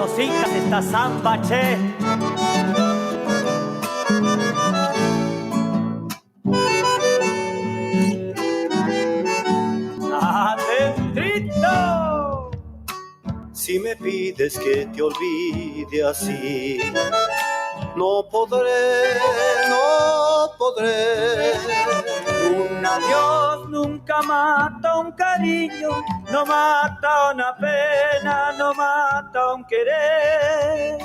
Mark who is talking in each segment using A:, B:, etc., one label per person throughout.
A: los incas esta samba, che. ¡Adentrito!
B: Si me pides que te olvide así, no podré, no podré.
A: Un adiós nunca mata un cariño, no mata una pena, no mata un querer.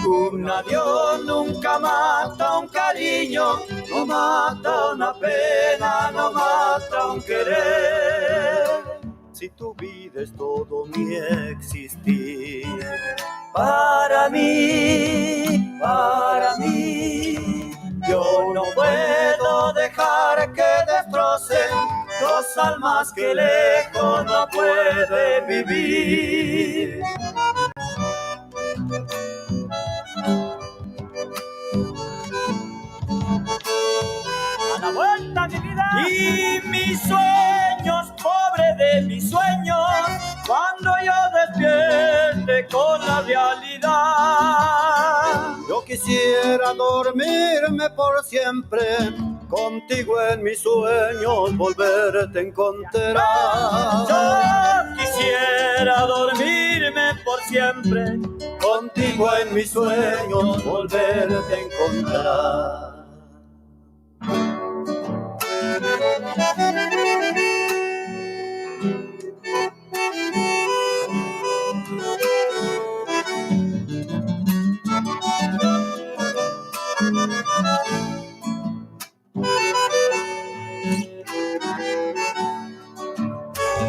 A: Un adiós nunca mata un cariño, no mata una pena, no mata un querer.
B: Si tu vida es todo mi existir,
A: para mí, yo no puedo dejar que destrocen dos almas que lejos no pueden vivir. A la vuelta, mi vida. Y mis sueños, pobre de mis sueños, cuando yo despierte con la realidad.
B: Yo quisiera dormirme por siempre, contigo en mis sueños volverte a encontrar.
A: Yo quisiera dormirme por siempre,
B: contigo en mis sueños volverte a encontrar.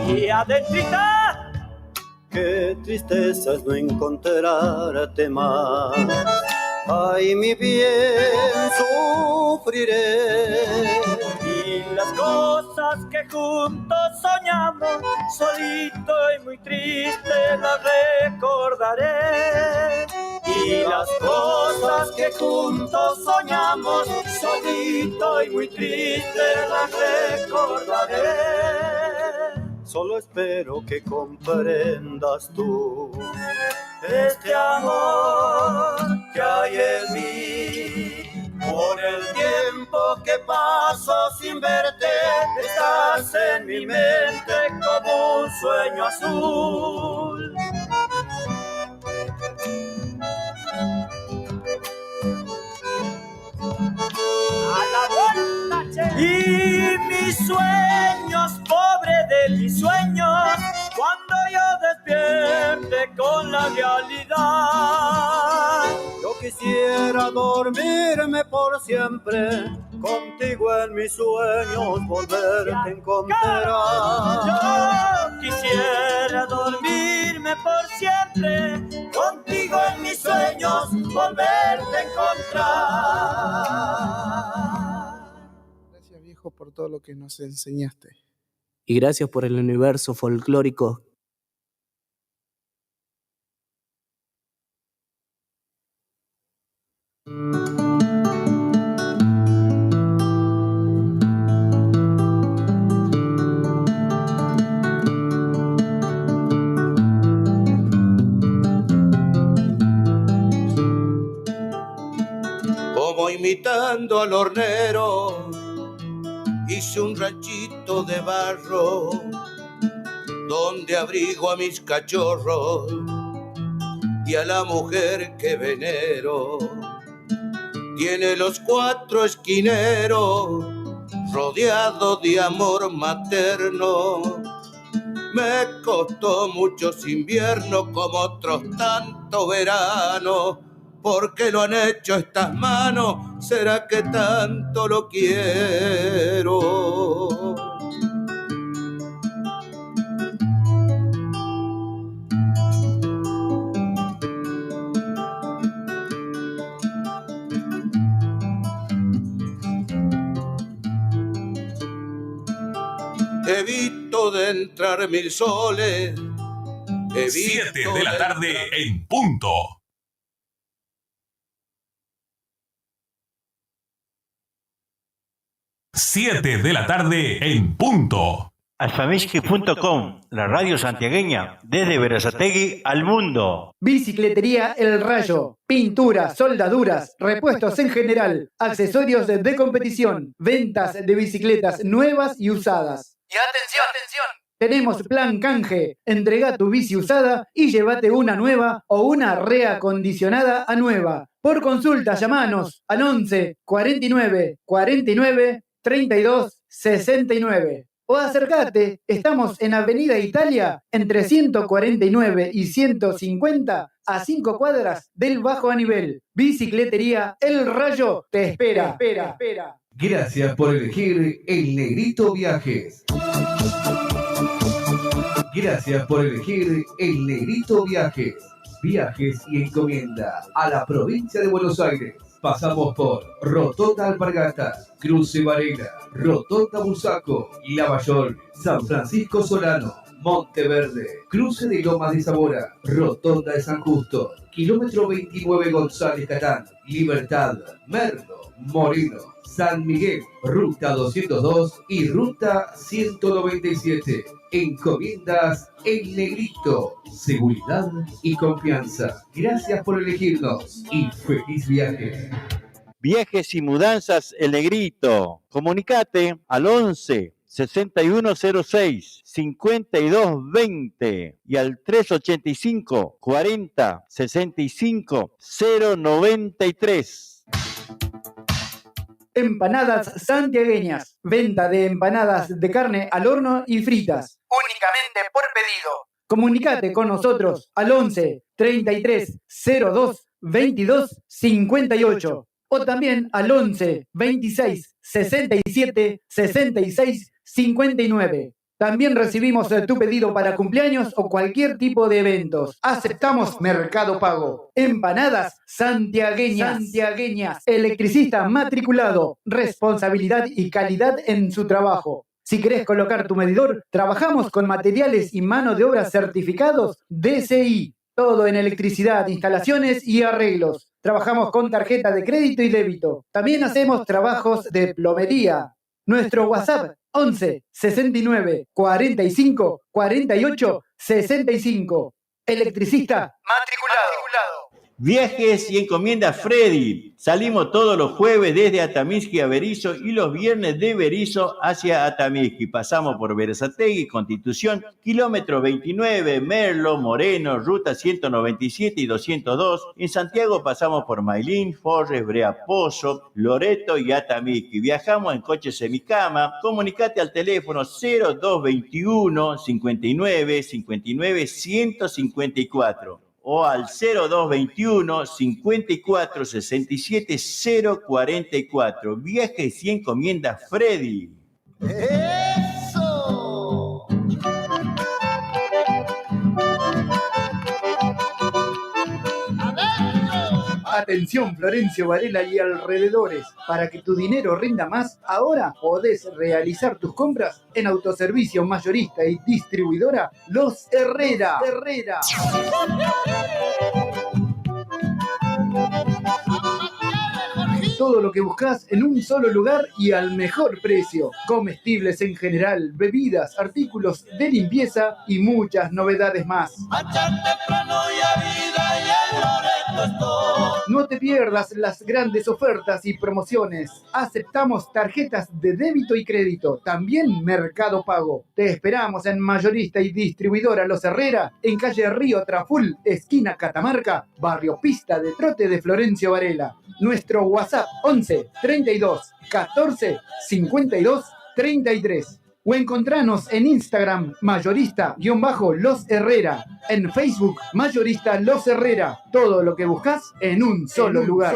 A: Y adentrita,
B: qué tristeza es no encontrarte más. Ay, mi bien, sufriré.
A: Y las cosas que juntos soñamos, solito y muy triste las recordaré. Y las cosas que juntos soñamos, solito y muy triste las recordaré.
B: Solo espero que comprendas tú
A: este amor que hay en mí. Por el tiempo que paso sin verte, estás en mi mente como un sueño azul. A la vuelta, che. Y mis sueños, pobre de mis sueños, cuando yo despierte con la realidad.
B: Yo quisiera dormirme por siempre, contigo en mis sueños volverte a encontrar.
A: Yo quisiera dormirme por siempre, contigo en mis sueños volverte a encontrar.
C: Gracias, viejo, por todo lo que nos enseñaste.
D: Y gracias por el universo folclórico.
E: Como imitando al hornero, hice un ranchito de barro donde abrigo a mis cachorros y a la mujer que venero. Tiene los cuatro esquineros rodeados de amor materno. Me costó muchos inviernos como otros tantos veranos, porque lo han hecho estas manos, será que tanto lo quiero. Evito de entrar mil soles.
F: 7 de la tarde en punto. Siete de la tarde en punto.
G: Alfamishki.com, la radio santiagueña, desde Berazategui al mundo.
H: Bicicletería El Rayo, pinturas, soldaduras, repuestos en general, accesorios de competición, ventas de bicicletas nuevas y usadas. Y atención, atención. Tenemos plan canje, entrega tu bici usada y llévate una nueva o una reacondicionada a nueva. Por consulta, llamanos al 11 49 49 32 69. O acércate, estamos en Avenida Italia, entre 149 y 150, a 5 cuadras del Bajo a Nivel. Bicicletería El Rayo te espera.
I: Gracias por elegir El Negrito Viajes. Gracias por elegir El Negrito Viajes. Viajes y encomienda a la provincia de Buenos Aires. Pasamos por Rotonda Alpargatas, Cruce Varela, Rotonda Bursaco, Lavallol, San Francisco Solano, Monteverde, Cruce de Lomas de Zamora, Rotonda de San Justo, kilómetro 29 González Catán, Libertad, Merlo, Moreno, San Miguel, Ruta 202 y Ruta 197. Encomiendas El Negrito, seguridad y confianza. Gracias por elegirnos y feliz viaje.
G: Viajes y mudanzas El Negrito. Comunicate al 11 6106 5220 y al 385 40 65 093.
H: Empanadas santiagueñas. Venta de empanadas de carne al horno y fritas. Únicamente por pedido. Comunicate con nosotros al 11 33 02 22 58 o también al 11 26 67 66 59. También recibimos tu pedido para cumpleaños o cualquier tipo de eventos. Aceptamos Mercado Pago. Empanadas santiagueñas. Electricista matriculado. Responsabilidad y calidad en su trabajo. Si querés colocar tu medidor, trabajamos con materiales y mano de obra certificados DCI. Todo en electricidad, instalaciones y arreglos. Trabajamos con tarjeta de crédito y débito. También hacemos trabajos de plomería. Nuestro WhatsApp 11 69 45 48 65. Electricista matriculado.
G: Viajes y encomiendas Freddy. Salimos todos los jueves desde Atamisqui a Berisso y los viernes de Berisso hacia Atamisqui. Pasamos por Berazategui, Constitución, kilómetro 29, Merlo, Moreno, ruta 197 y 202. En Santiago pasamos por Mailín, Forres, Breaposo, Loreto y Atamisqui. Viajamos en coche semicama. Comunicate al teléfono 0221 59 59 154. O al 0221 54 67 044. Viajes y encomiendas Freddy.
B: ¡Eso!
H: Atención Florencio Varela y alrededores. Para que tu dinero rinda más, ahora podés realizar tus compras en autoservicio mayorista y distribuidora Los Herrera. Todo lo que buscas en un solo lugar y al mejor precio. Comestibles en general, bebidas, artículos de limpieza y muchas novedades más. No te pierdas las grandes ofertas y promociones. Aceptamos tarjetas de débito y crédito. También Mercado Pago. Te esperamos en mayorista y distribuidora Los Herrera, en calle Río Traful, esquina Catamarca, barrio Pista de Trote de Florencio Varela. Nuestro WhatsApp 11 32 14 52 33. O encontranos en Instagram mayorista-Los Herrera. En Facebook mayorista Los Herrera. Todo lo que buscas en un solo lugar.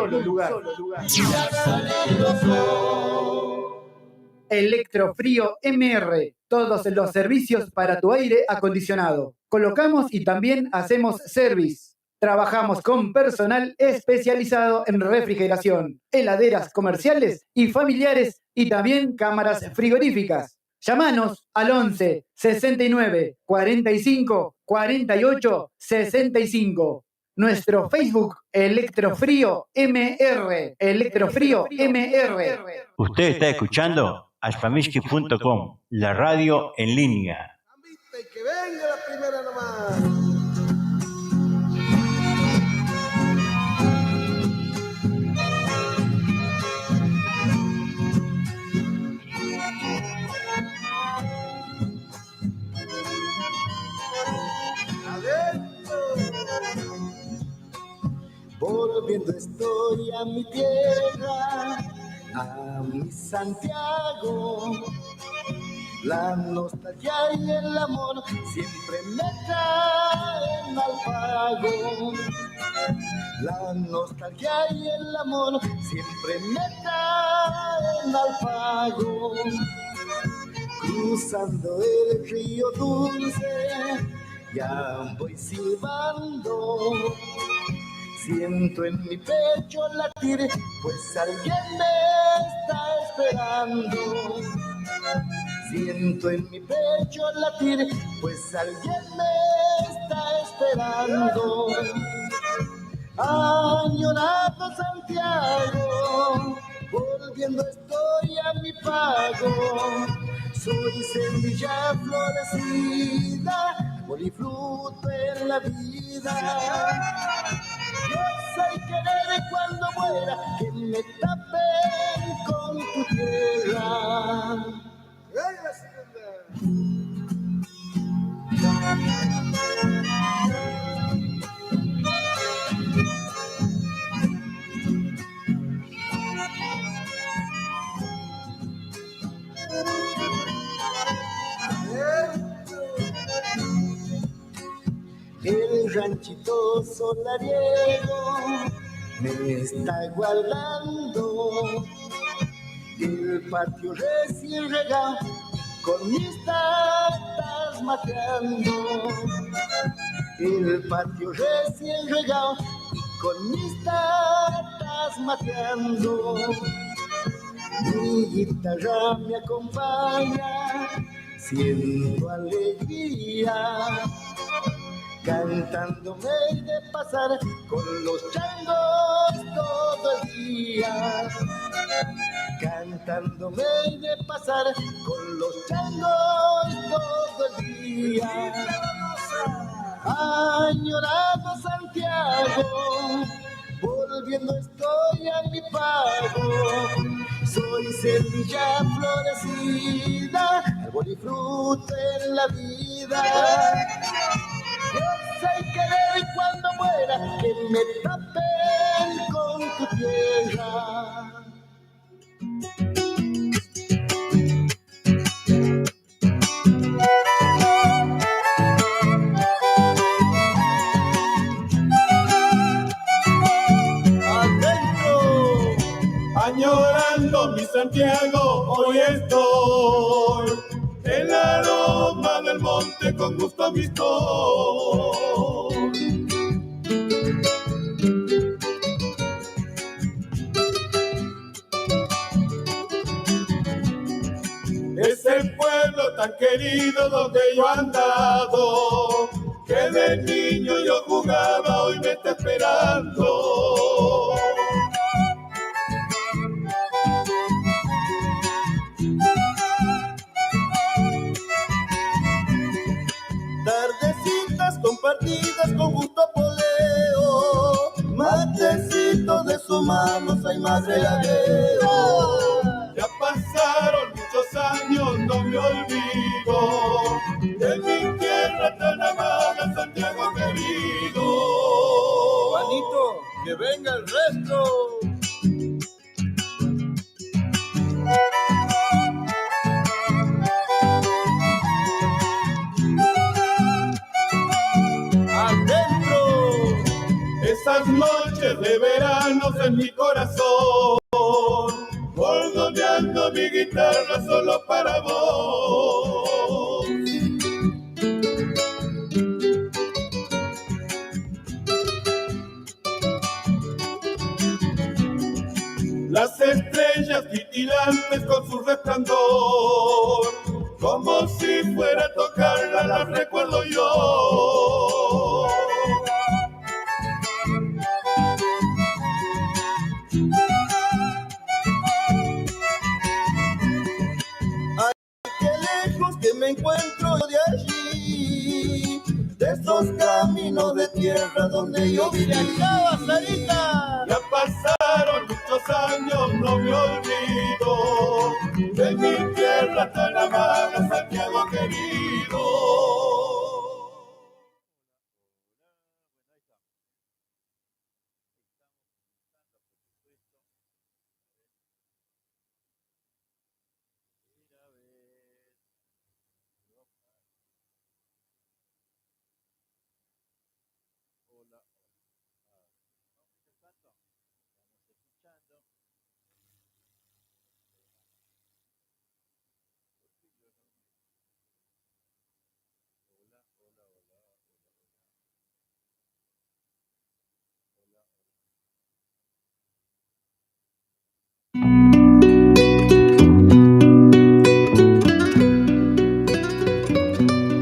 H: Electrofrío MR. Todos los servicios para tu aire acondicionado. Colocamos y también hacemos service. Trabajamos con personal especializado en refrigeración, heladeras comerciales y familiares y también cámaras frigoríficas. Llámanos al 11 69 45 48 65. Nuestro Facebook Electrofrío MR. Electrofrío MR.
G: Usted está escuchando Atamiski.com, la radio en línea.
C: Que venga la primera nomás.
B: Volviendo estoy a mi tierra, a mi Santiago. La nostalgia y el amor siempre me traen al pago. La nostalgia y el amor siempre me traen al pago. Cruzando el río Dulce, ya voy silbando. Siento en mi pecho latir, pues alguien me está esperando. Siento en mi pecho latir, pues alguien me está esperando. Añorado Santiago, volviendo estoy a mi pago. Soy semilla florecida, polifruto en la vida. No sé querer cuando muera, que me tapen con tu tierra. El ranchito solariego me está guardando, el patio recién regado con mis tatas mateando. El patio recién regado con mis tatas mateando. Mi guitarra me acompaña, siento alegría, cantándome de pasar con los changos todo el día. Cantándome de pasar con los changos todo el día. Añorado Santiago, volviendo estoy a mi pago. Soy semilla florecida, árbol y fruto en la vida. Yo sé querer cuando muera, que me tapen con tu tierra.
J: Añorando mi Santiago, hoy estoy. El aroma del monte con gusto amistoso. Es el pueblo tan querido donde yo he andado, que de niño yo jugaba, hoy me está esperando.
B: Tardecitas compartidas con gusto poleo, matecitos de sus manos hay más regadero.
J: Ya pasaron muchos años, no me olvido de mi tierra tan amada, Santiago querido.
E: Juanito, que venga el resto.
J: Esas noches de veranos en mi corazón, bordoneando mi guitarra solo para vos. Las estrellas titilantes con su resplandor, como si fuera a tocarla, las recuerdo yo.
E: que yo vine acá, Sarita.
J: Ya pasaron muchos años, no me olvido de mi tierra tan amada, Santiago querido.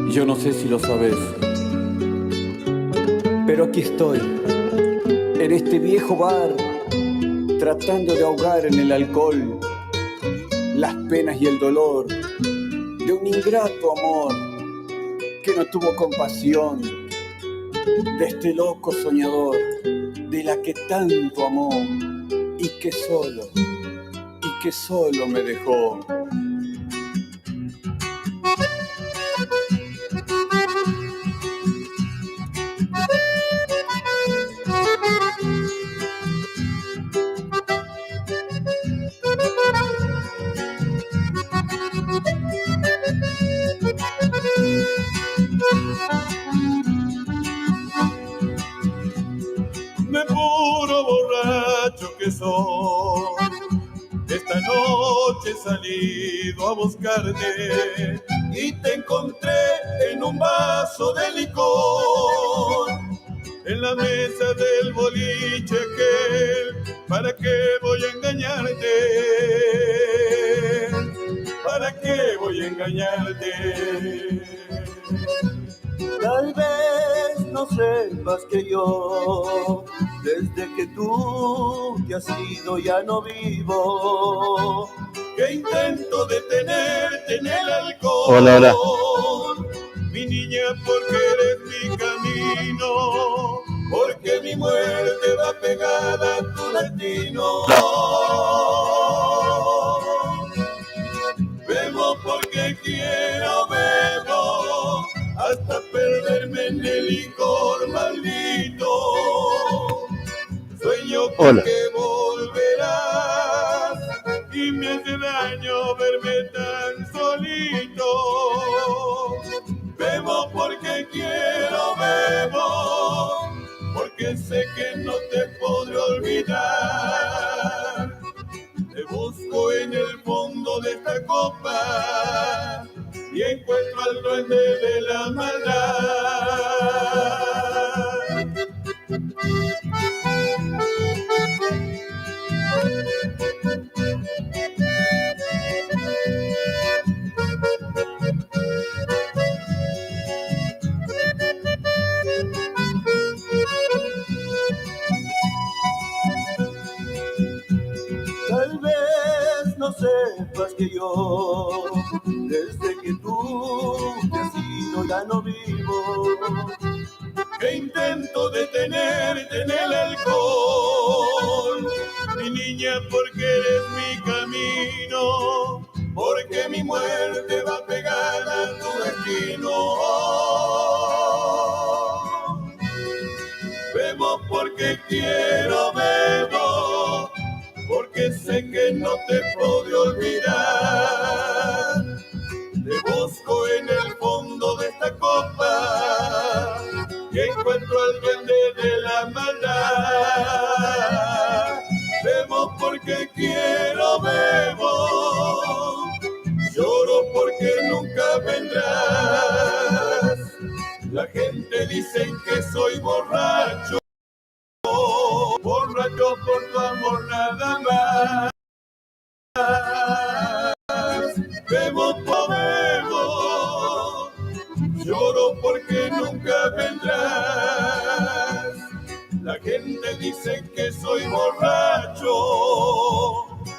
K: Yo no sé si lo sabes, pero aquí estoy, en este viejo bar, tratando de ahogar en el alcohol las penas y el dolor de un ingrato amor que no tuvo compasión, de este loco soñador de la que tanto amó y que solo me dejó.
J: Me puro borracho que soy, esta noche he salido a buscarte y te encontré en un vaso de licor, en la mesa del boliche aquel. ¿Para qué voy a engañarte? ¿Para qué voy a engañarte?
B: Tal vez no sepas que yo, desde que tú te has ido ya no vivo.
J: Que intento detenerte en el alcohol.
G: Hola, hola.
J: Mi niña, porque eres mi camino, porque mi muerte va pegada a tu destino. Bebo porque quiero, bebo hasta perderme en el licor maldito. Sueño con que volverás y me hace daño verme tan solito. Bebo porque quiero, bebo porque sé que no te podré olvidar. Te busco en el fondo de esta copa y encuentro al duende de la maldad.
B: Tal vez no sepas que yo, desde que tú te has ido ya no vivo.
J: Que intento detenerte en el alcohol, mi niña, porque eres mi camino, porque mi muerte va pegada a tu destino. Bebo porque quiero, bebo porque sé que no te podré olvidar. Te busco en el fondo de esta copa y encuentro al duende de la maldad. Bebo porque quiero, bebo, lloro porque nunca vendrás. La gente dice que soy borracho, borracho por tu amor nada más. Bebo, bebo, lloro porque nunca vendrás. La gente dice que soy borracho,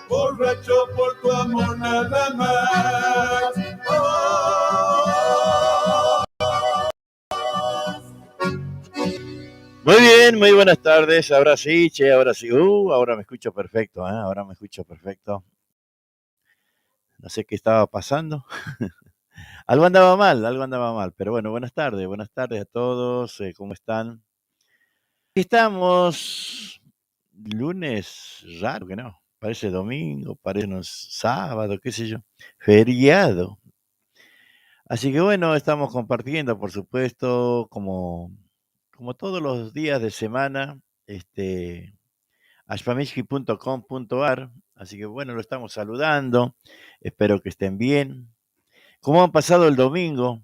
J: borracho por tu amor nada más.
G: Muy bien, muy buenas tardes. Ahora sí, che, ahora sí. Ahora me escucho perfecto, ¿eh? Ahora me escucho perfecto. No sé qué estaba pasando. Algo andaba mal. Pero bueno, buenas tardes a todos. ¿Cómo están? Aquí estamos. Lunes, raro que no. Parece domingo, parece un sábado, qué sé yo. Feriado. Así que bueno, estamos compartiendo, por supuesto, como todos los días de semana, ashpamishki.com.ar. Así que bueno, lo estamos saludando. Espero que estén bien. ¿Cómo han pasado el domingo?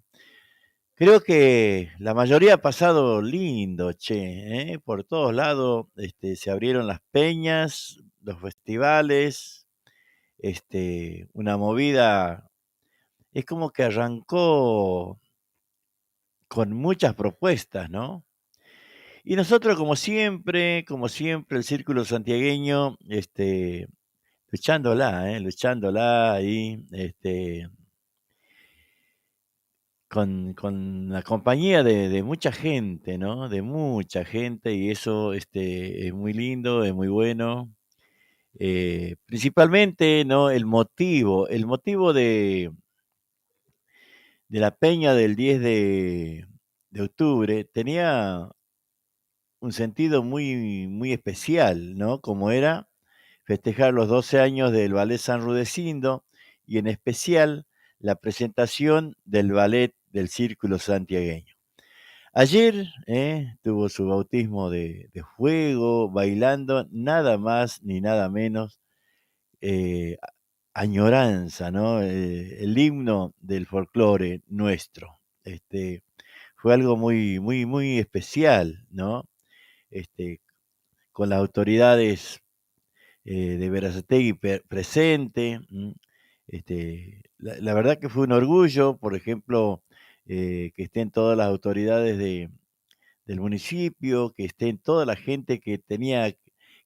G: Creo que la mayoría ha pasado lindo, che, ¿eh? Por todos lados, se abrieron las peñas, los festivales, una movida. Es como que arrancó con muchas propuestas, ¿no? Y nosotros, como siempre, el Círculo Santiagueño, luchándola ahí, con la compañía de mucha gente, ¿no? De mucha gente, y eso, es muy lindo, es muy bueno. Principalmente, ¿no? El motivo de la peña del 10 de octubre tenía un sentido muy, muy especial, ¿no? Como era festejar los 12 años del Ballet San Rudecindo y en especial la presentación del ballet del Círculo Santiagueño. Ayer tuvo su bautismo de fuego, bailando nada más ni nada menos, eh, Añoranza, ¿no? El himno del folclore nuestro. Fue algo muy, muy, muy especial, ¿no? Este, con las autoridades de Berazategui presente. La verdad que fue un orgullo, por ejemplo, que estén todas las autoridades del municipio, que estén toda la gente que tenía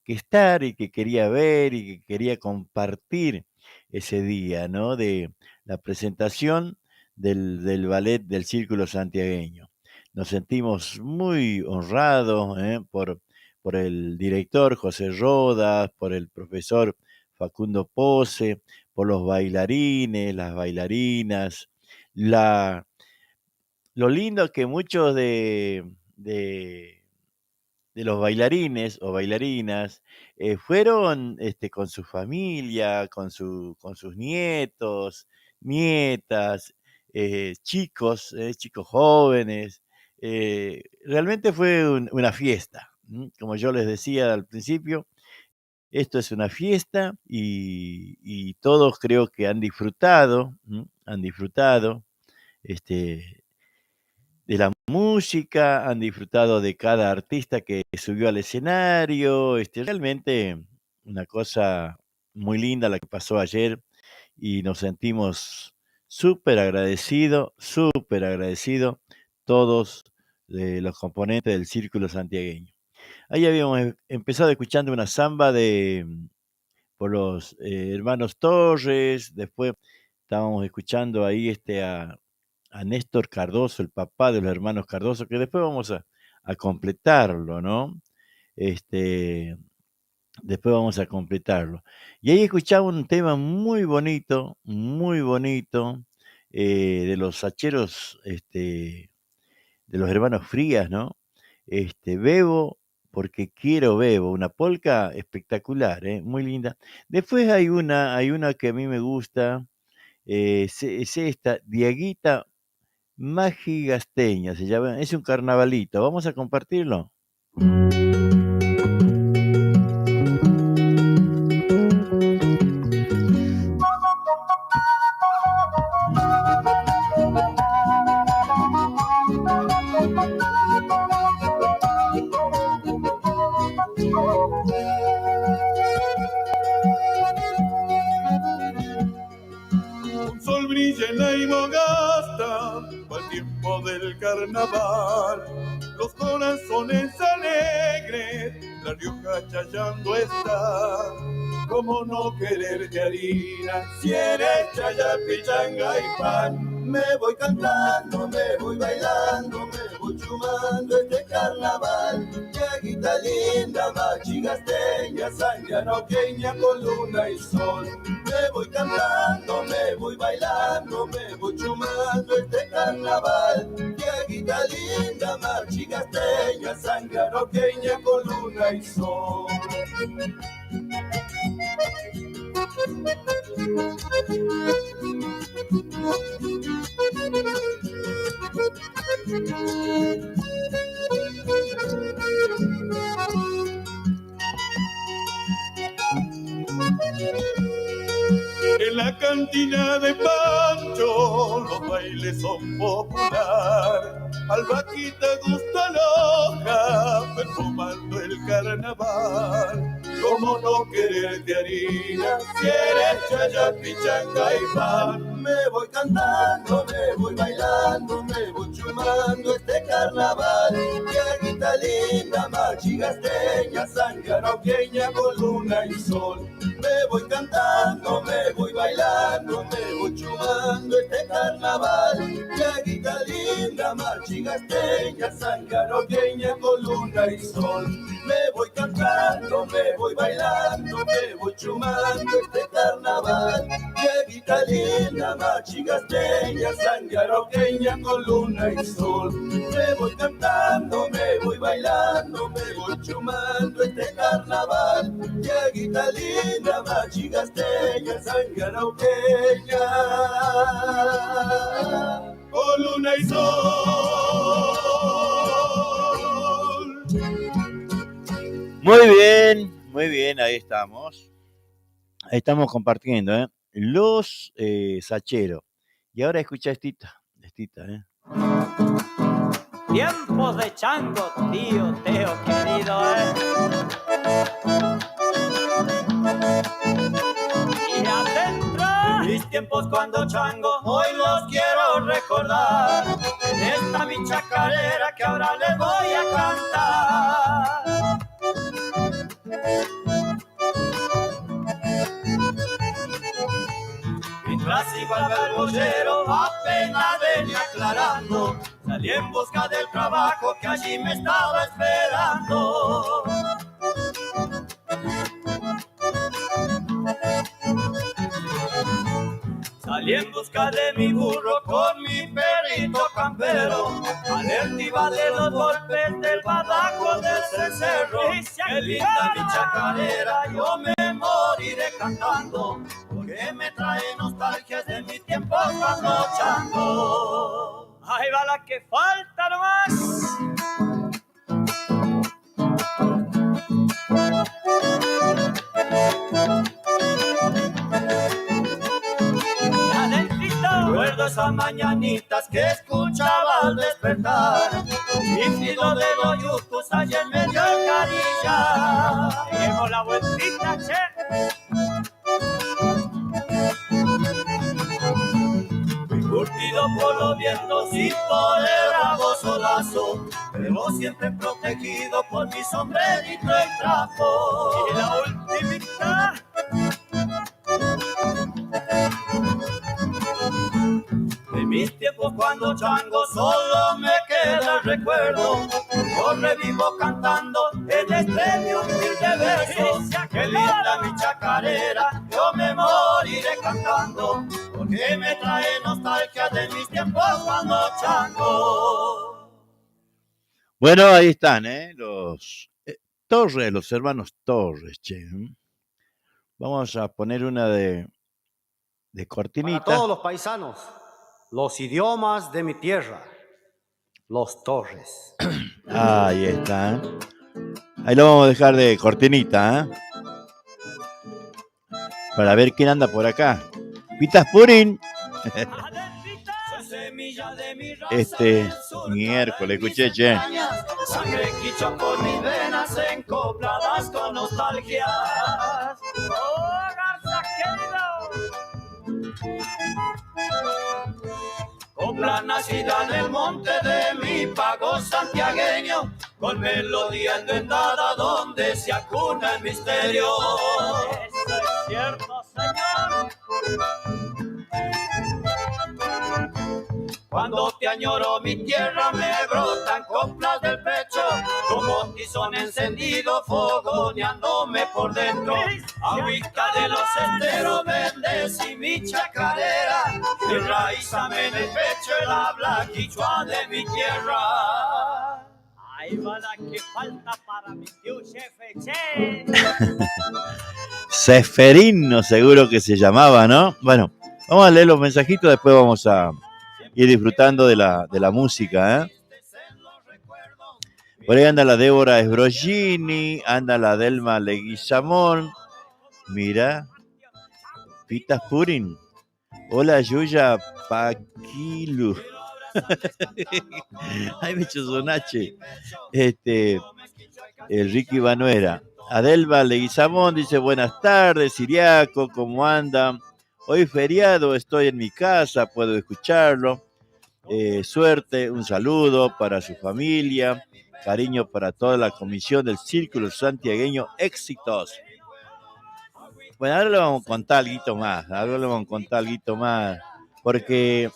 G: que estar y que quería ver y que quería compartir ese día, ¿no? De la presentación del ballet del Círculo Santiagueño. Nos sentimos muy honrados por el director José Rodas, por el profesor Facundo Pose, por los bailarines, las bailarinas, lo lindo que muchos de los bailarines o bailarinas fueron con su familia, con sus nietos, nietas, chicos jóvenes. Realmente fue una fiesta. Como yo les decía al principio, esto es una fiesta y todos creo que han disfrutado, este, de la música, han disfrutado de cada artista que subió al escenario. Realmente una cosa muy linda la que pasó ayer y nos sentimos súper agradecido todos los componentes del Círculo Santiagueño. Ahí habíamos empezado escuchando una samba por los hermanos Torres. Después estábamos escuchando ahí a Néstor Cardoso, el papá de los hermanos Cardoso, que después vamos a completarlo, ¿no? Después vamos a completarlo. Y ahí escuchaba un tema muy bonito, de los hacheros, de los hermanos Frías, ¿no? Bebo porque quiero bebo, una polca espectacular, muy linda. Después hay una que a mí me gusta, es esta, Diaguita Magigasteña, se llama, es un carnavalito, vamos a compartirlo.
J: Un sol brilla en la Imogasta, al tiempo del carnaval, los corazones alegres, La Rioja chayando está. Cómo no quererte harina, si eres chaya, pichanga y pan.
B: Me voy cantando, me voy bailando, me voy chumando este carnaval. Yaguita linda, machigasteña, sangre arauqueña con luna y sol. Me voy cantando, me voy bailando, me voy chumando este carnaval. Yaguita linda, machigasteña, sangre arauqueña con luna y sol.
J: En la cantina de Pancho los bailes son populares. Al vaquita gusta loja, perfumando el carnaval. ¿Cómo no quererte, harina, si eres chaya, pichanga y pan?
B: Me voy cantando, me voy bailando, me voy chumando este carnaval. Yaguita linda, machigasteña, sangre arauqueña con luna y sol. Me voy cantando, me voy bailando, me voy chumando este carnaval. Yaguita linda, machigasteña, sangre arauqueña con luna y sol. Me voy cantando, me voy bailando, me voy chumando este carnaval. Yaguita linda, machigasteña, sangre arauqueña con luna y sol. Me voy cantando, me voy bailando, me voy chumando este carnaval. Yaguita linda, machigasteña, sangre arauqueña
J: con luna y sol.
G: Muy bien, ahí estamos. Ahí estamos compartiendo, los sacheros. Y ahora escucha estita,
A: Tiempos de chango, tío Teo querido, Y adentro, mis tiempos cuando chango, hoy los quiero recordar. En esta mi chacarera que ahora les voy a cantar. Mientras iba al verbollero, apenas venía aclarando. Salí en busca del trabajo que allí me estaba esperando. Salí en busca de mi burro con mi perrito campero. Alertiva de los golpes del badajo de ese cerro. Qué linda mi chacarera, yo me moriré cantando, porque me trae nostalgias de mis tiempos cuando chango. Ahí va la que falta nomás. Recuerdo esas mañanitas que escuchaba al despertar, chiflido de los yucos allá en medio del Carilla. Llevo la vueltita, che. Fui curtido por los vientos y por el bravo solazo, pero siempre protegido por mi sombrerito y trapo. Y la ultimita. De mis tiempos cuando chango solo me queda el recuerdo. Yo revivo cantando en este mi humilde verso. Qué linda mi chacarera, yo me moriré cantando, porque me trae nostalgia de mis tiempos cuando chango.
G: Bueno, ahí están, los Torres, los hermanos Torres, che. Vamos a poner una de cortinita.
L: Para todos los paisanos, los idiomas de mi tierra, los Torres.
G: Ahí está. Ahí lo vamos a dejar de cortinita, para ver quién anda por acá. Pitas Purín. Miércoles, escuché, che.
A: Sangre quicho por mis venas encopladas con nostalgias. ¡Oh, Garza querido! Copla nacida en el monte de mi pago santiagueño, con melodía endendada donde se acuna el misterio. Eso es cierto, señor. te añoro mi tierra, me brotan coplas del pecho, como tizón encendido, fogoneándome por dentro. Agüita de los esteros, bendecí mi chacarera, enraízame en el pecho el habla quichua de mi tierra. Ahí va la que falta para mi tío jefe, che.
G: Seferino seguro que se llamaba, ¿no? Bueno, vamos a leer los mensajitos, después vamos a ir disfrutando de la música, ¿eh? Por ahí anda la Débora Esbrogini, anda la Delma Leguizamón, mira, Pitas Purin, hola Yuya Paquilu. Ay, me echó sonache. El Ricky Banuera. Adelba Leguizamón dice, buenas tardes, Siriaco, ¿cómo andan? Hoy feriado, estoy en mi casa, puedo escucharlo. Suerte, un saludo para su familia, cariño para toda la comisión del Círculo Santiagueño, éxitos. Bueno, ahora le vamos a contar algo más, porque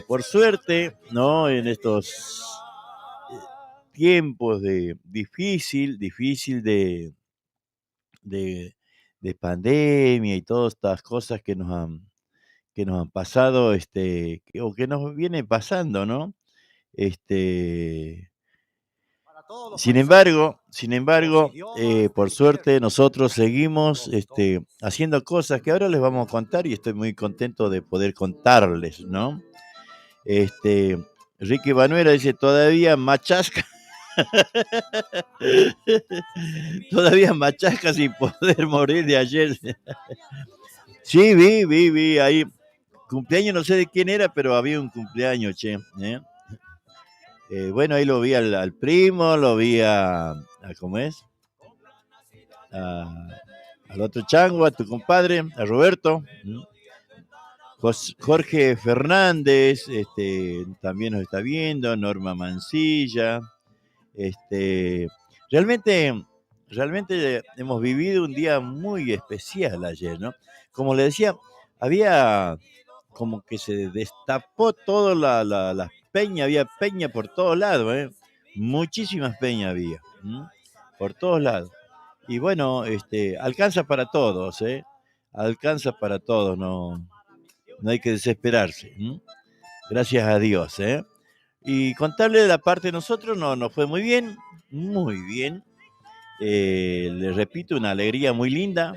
G: por suerte, ¿no? En estos tiempos de difícil de pandemia y todas estas cosas que nos han pasado, o que nos viene pasando, ¿no? Sin embargo, por suerte nosotros seguimos haciendo cosas que ahora les vamos a contar y estoy muy contento de poder contarles, ¿no? Ricky Banuera dice, todavía machasca. Todavía machasca sin poder morir de ayer. Sí, vi ahí. Cumpleaños, no sé de quién era, pero había un cumpleaños, che. Bueno, ahí lo vi al primo, lo vi a ¿cómo es? Al otro chango, a tu compadre, a Roberto. Jorge Fernández, también nos está viendo, Norma Mancilla. Realmente hemos vivido un día muy especial ayer, ¿no? Como le decía, había como que se destapó toda la peña, había peña por todos lados, ¿eh? Muchísimas peñas había, por todos lados. Y bueno, alcanza para todos, ¿eh? Alcanza para todos, no hay que desesperarse. Gracias a Dios, ¿eh? Y contarle de la parte de nosotros, nos fue muy bien, muy bien. Les repito, una alegría muy linda,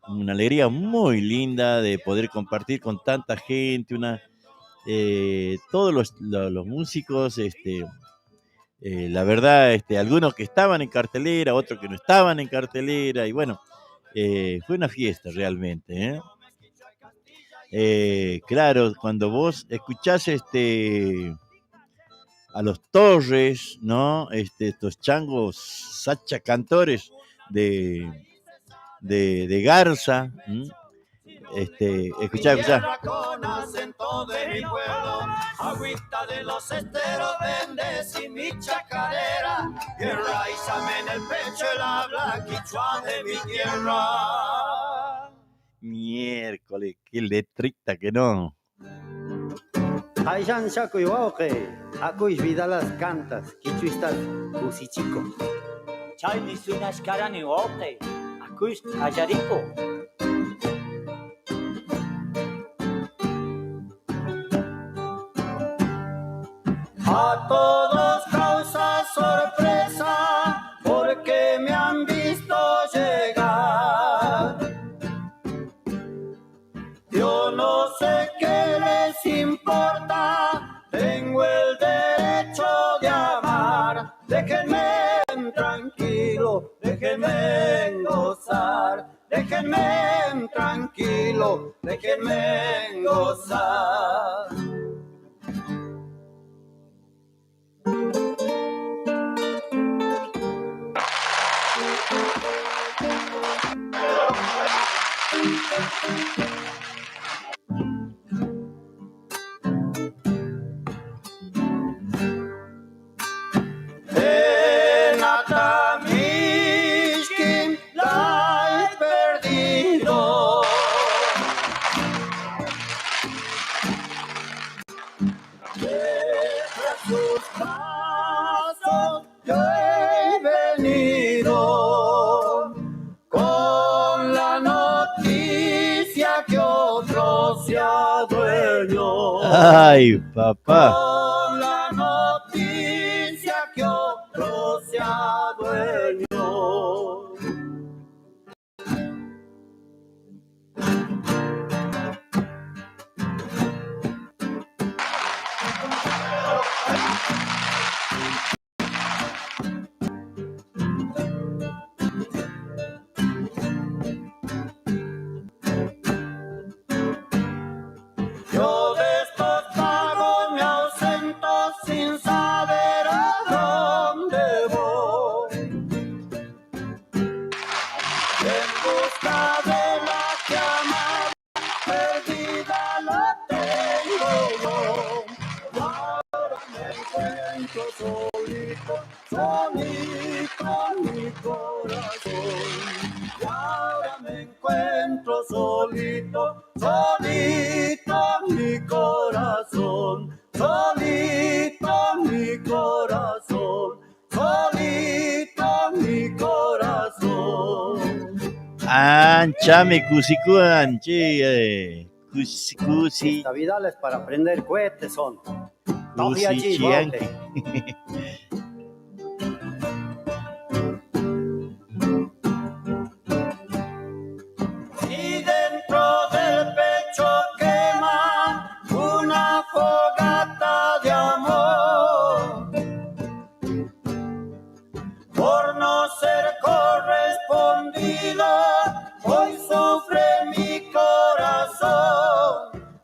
G: una alegría muy linda de poder compartir con tanta gente, todos los músicos, la verdad, algunos que estaban en cartelera, otros que no estaban en cartelera, y bueno, fue una fiesta realmente, claro, cuando vos escuchás a los Torres, ¿no? Estos changos sacha cantores de Garza, escuchá.
A: Con acento de mi pueblo, agüita de los esteros, bendecí mi chacarera, enraízame en el pecho el habla quichua de mi tierra.
G: Miércoles, qué letrita que no.
L: Ayan shakuy wauqe, akuy vidalas cantas, quichuistas usichico.
A: Chay ni sunas karani wauqe, akuy ayarico. A todos causa sorpresa, porque me han visto llegar. Yo no sé qué les importa, tengo el derecho de amar. Déjenme tranquilo, déjenme gozar. Déjenme tranquilo, déjenme gozar. En Atamishkin la he perdido.
G: Ay, papá.
A: Con la noticia que otro se adueñó. Yo de estos pagos me ausento sin saber a dónde voy. En busca de la que amaba, perdida la tengo yo. Ahora me encuentro solito, solito en mi corazón. Y ahora me encuentro solito, solito en mi corazón, solito en mi corazón, solito en mi corazón.
G: Anchame cusicuan, che, cusi.
L: Esta vida es para prender cohetes, son.
G: Cusi chianqui.
A: Y dentro del pecho quema una fogata de amor. Por no ser correspondido, hoy sufre mi corazón.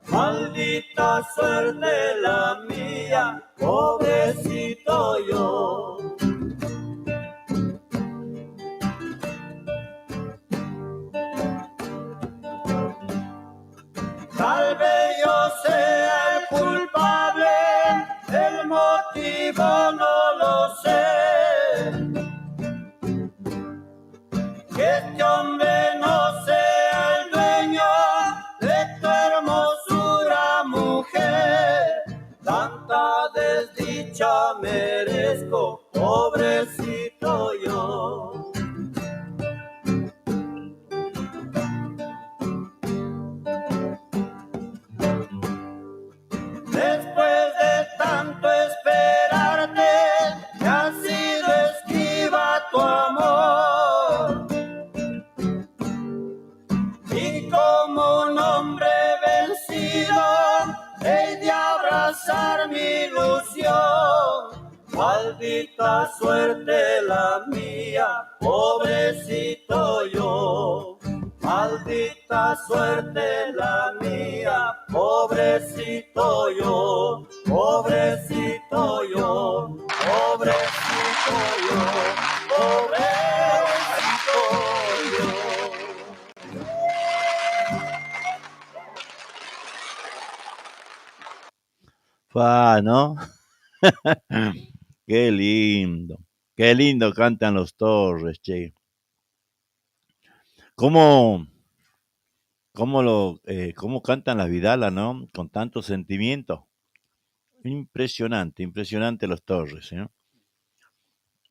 A: Maldita suerte la mía, pobrecito yo. Tal vez yo sea el culpable, el motivo no lo sé. Que este hombre no sea el dueño de tu hermosura, mujer. Tanta desdicha merezco, pobrecito yo. Después de tanto esperarte, me ha sido esquiva tu amor. Y como un hombre vencido, he de abrazar mi ilusión. Maldita suerte la mía, pobrecito yo. Maldita suerte la mía, pobrecito yo, pobrecito yo, pobrecito yo, pobrecito yo.
G: Fa, ¿no? Qué lindo cantan los Torres, che. ¿Cómo cantan las Vidalas, ¿no? Con tanto sentimiento. Impresionante los Torres, ¿eh?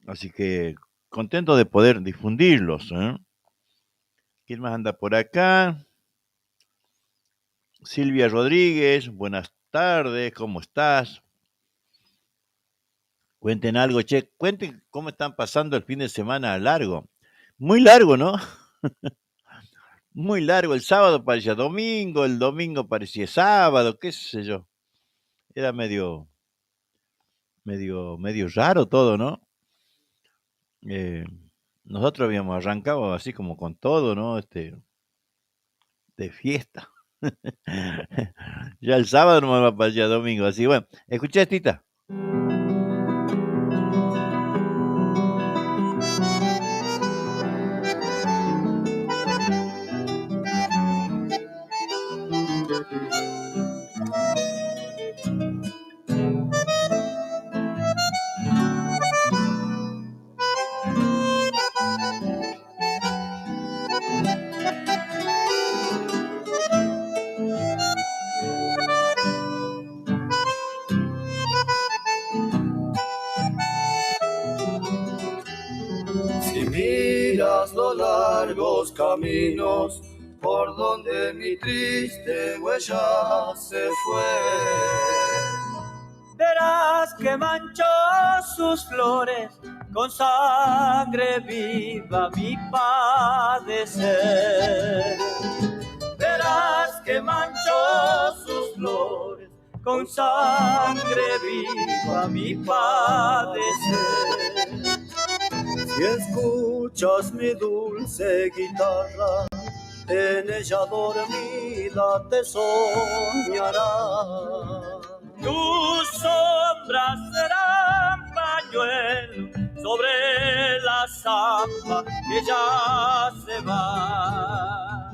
G: Así que contento de poder difundirlos, ¿eh? ¿Quién más anda por acá? Silvia Rodríguez, buenas tardes, ¿cómo estás? Cuenten algo, che, cuenten cómo están pasando el fin de semana largo. Muy largo, ¿no? Muy largo, el sábado parecía domingo, el domingo parecía sábado, qué sé yo. Era medio raro todo, ¿no? Nosotros habíamos arrancado así como con todo, ¿no? De fiesta. Ya el sábado no me parecía domingo, así bueno. Escuché, Tita.
A: Si miras los largos caminos
B: por donde mi triste huella se fue.
A: Verás que manchó sus flores con sangre viva mi padecer. Verás que manchó sus flores con sangre viva mi padecer.
B: Si escuchas mi dulce guitarra, en ella dormida te soñará.
A: Tus sombras serán pañuelo sobre la zamba que ya se va.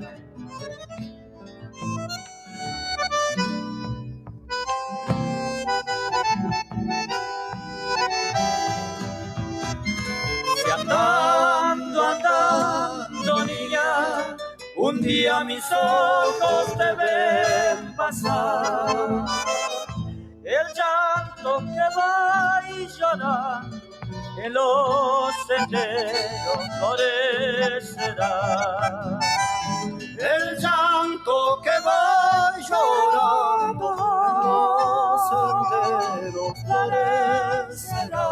A: Si andando, niña, un día mis ojos te ven pasar, el llanto que va y llora en los senderos florecerá.
B: El llanto que va llorando en los senderos florecerá.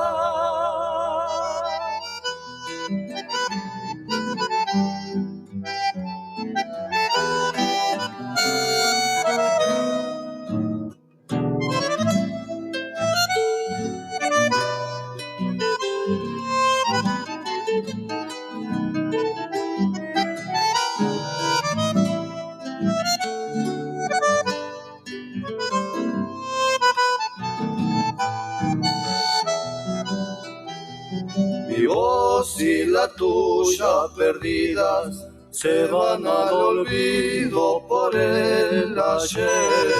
B: Mi voz y la tuya perdidas se van al olvido por el ayer.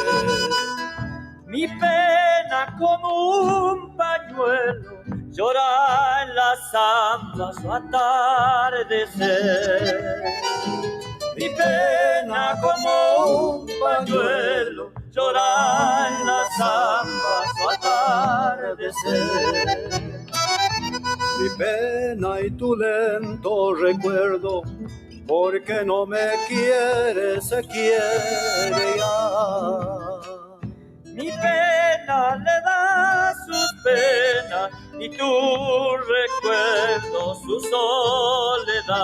A: Mi pena como un pañuelo llora en las zambas su atardecer. Mi pena como un pañuelo llora en las zambas su atardecer.
B: Mi pena y tu lento recuerdo, porque no me quieres, se quiere ya.
A: Mi pena le da sus penas y tu recuerdo su soledad.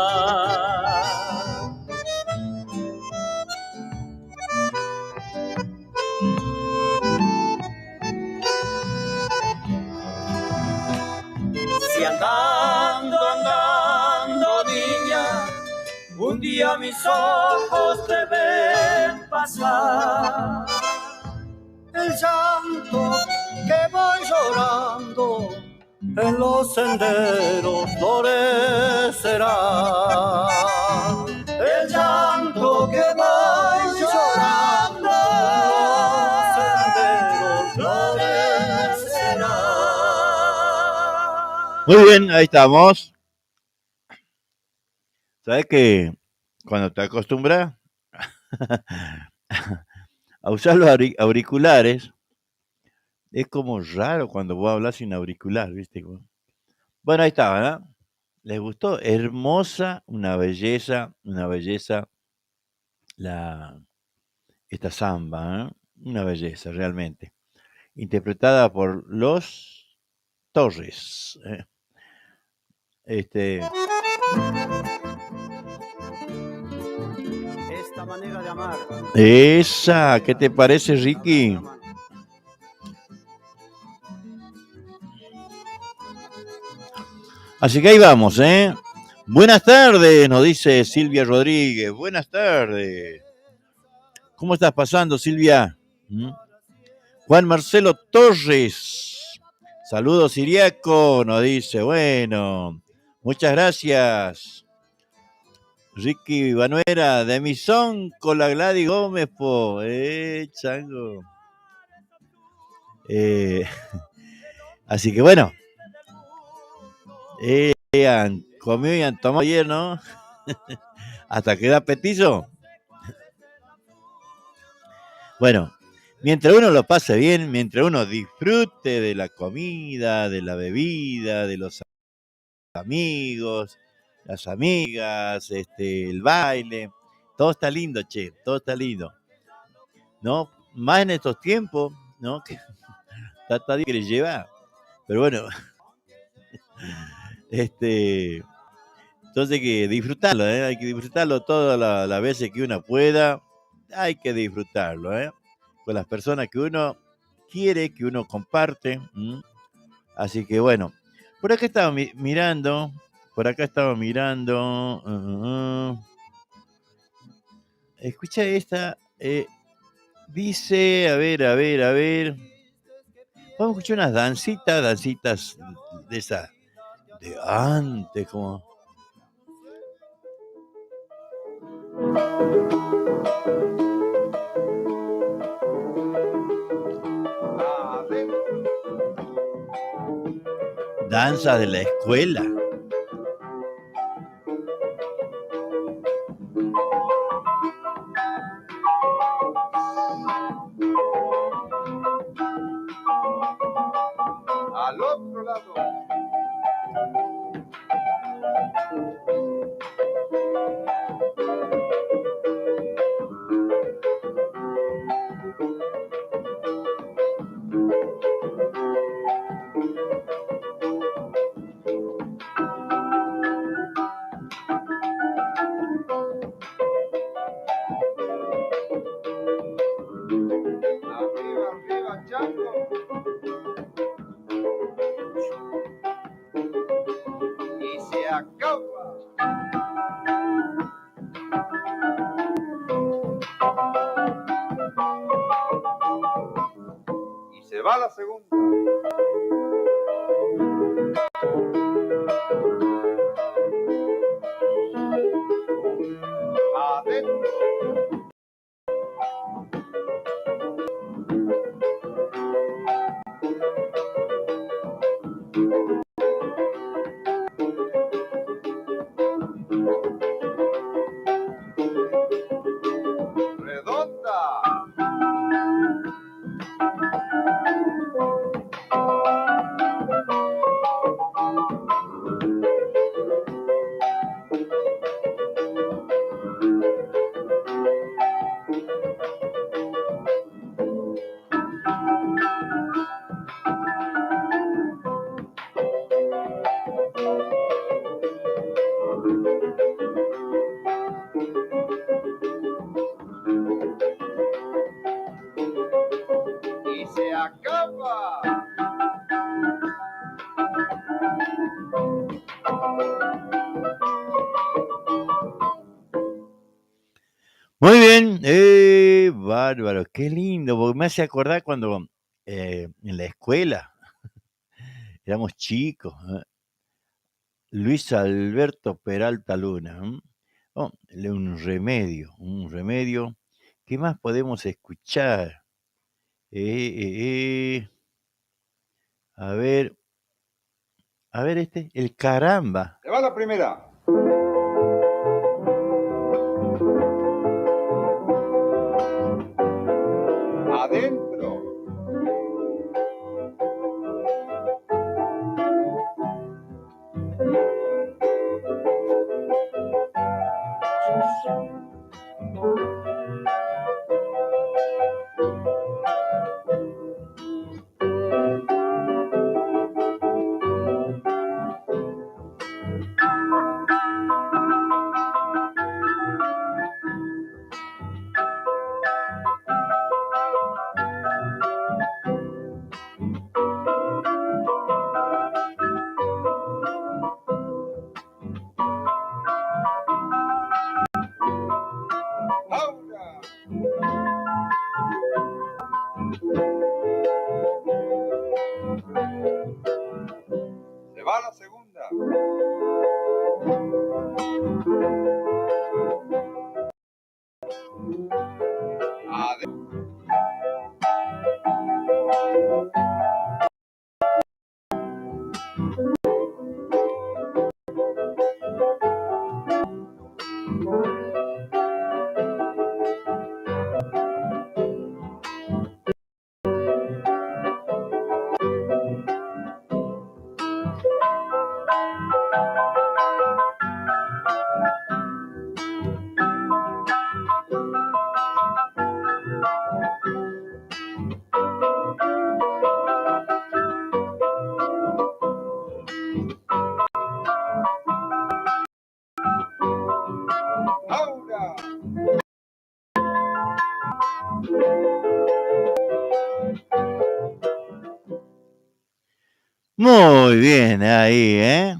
A: Si andando, niña, un día mis ojos te ven pasar,
B: el llanto que va llorando en los senderos florecerá. El llanto que va llorando en los senderos florecerá.
G: Muy bien, ahí estamos. ¿Sabes que cuando te acostumbras a usar los auriculares, es como raro cuando vos hablas sin auricular, ¿viste? Bueno, ahí estaba, ¿no? ¿Les gustó? Hermosa, una belleza esta samba, ¿eh? Una belleza, realmente. Interpretada por Los Torres.
L: Esta manera de amar.
G: Esa, ¿qué te parece, Ricky? Así que ahí vamos, ¿eh? Buenas tardes, nos dice Silvia Rodríguez. Buenas tardes. ¿Cómo estás pasando, Silvia? Juan Marcelo Torres. Saludos, Siriaco, nos dice. Bueno, muchas gracias. Ricky Banuera, de mi son con la Gladys Gómez, po. Chango. Así que bueno. Han comido y han tomado ayer, ¿no? Hasta queda petizo. Bueno, mientras uno lo pase bien, mientras uno disfrute de la comida, de la bebida, de los amigos, las amigas, el baile, todo está lindo, che, todo está lindo. ¿No? Más en estos tiempos, ¿no? Que está que le lleva. Pero bueno, entonces hay que disfrutarlo, ¿eh? Hay que disfrutarlo todas las veces que uno pueda. Hay que disfrutarlo, ¿eh? Con las personas que uno quiere, que uno comparte. ¿M? Así que bueno, por acá estaba mirando, escucha esta, dice, a ver. Vamos a escuchar unas dancitas de esas, de antes, como... Danza de la escuela.
B: Al otro lado. Arriba, Chango. Y se acaba. Y se va la segunda. Adentro. Redonda. Y se acaba.
G: Muy bien, bárbaro, qué lindo, porque me hace acordar cuando en la escuela éramos chicos, Luis Alberto Peralta Luna, oh, un remedio, ¿qué más podemos escuchar? A ver, el caramba.
B: Se va la primera. Adentro. Se va la segunda. Adentro.
G: Muy bien, ahí, ¿eh?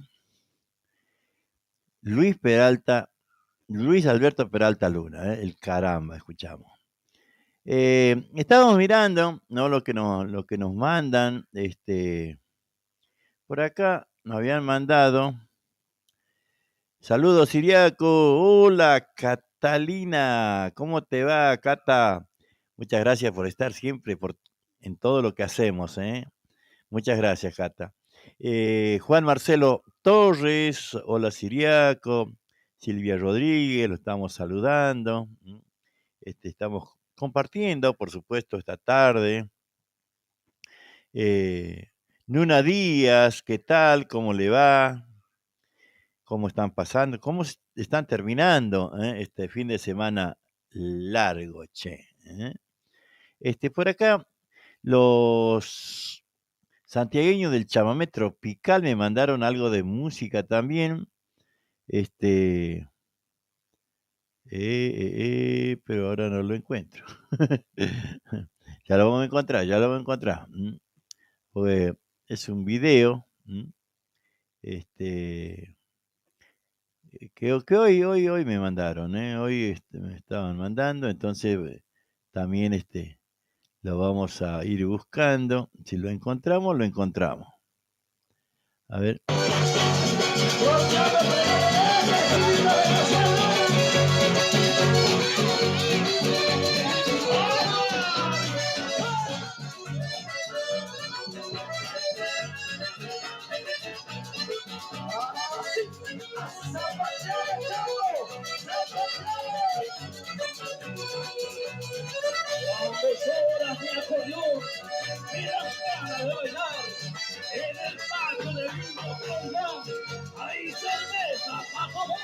G: Luis Alberto Peralta Luna, el caramba, escuchamos. Estábamos mirando, ¿no? Lo que nos mandan, por acá nos habían mandado. Saludos, Siriaco. Hola, Catalina. ¿Cómo te va, Cata? Muchas gracias por estar siempre en todo lo que hacemos, ¿eh? Muchas gracias, Cata. Juan Marcelo Torres. Hola, Siriaco. Silvia Rodríguez, lo estamos saludando. Estamos compartiendo, por supuesto, esta tarde. Nuna Díaz, ¿qué tal? ¿Cómo le va? ¿Cómo están pasando? ¿Cómo están terminando este fin de semana largo, che? Por acá, los santiagueños del chamamé tropical me mandaron algo de música también. Pero ahora no lo encuentro. Ya lo vamos a encontrar. Pues es un video. Que hoy me mandaron, hoy me estaban mandando, entonces también lo vamos a ir buscando. Si lo encontramos, lo encontramos. A ver.
A: Horas de acordeón, mira ganas de bailar en el patio del mismo Colgán. Hay cerveza para comer.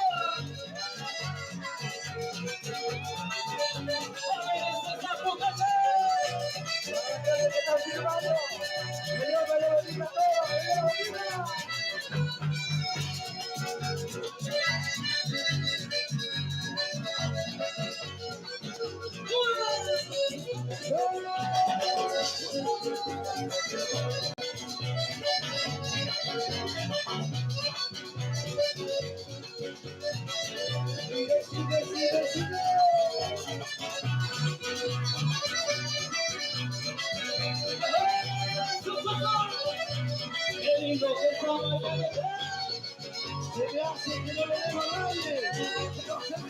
A: Qué lindo que está bailando. Se me hace que no le debo a nadie. Pero se me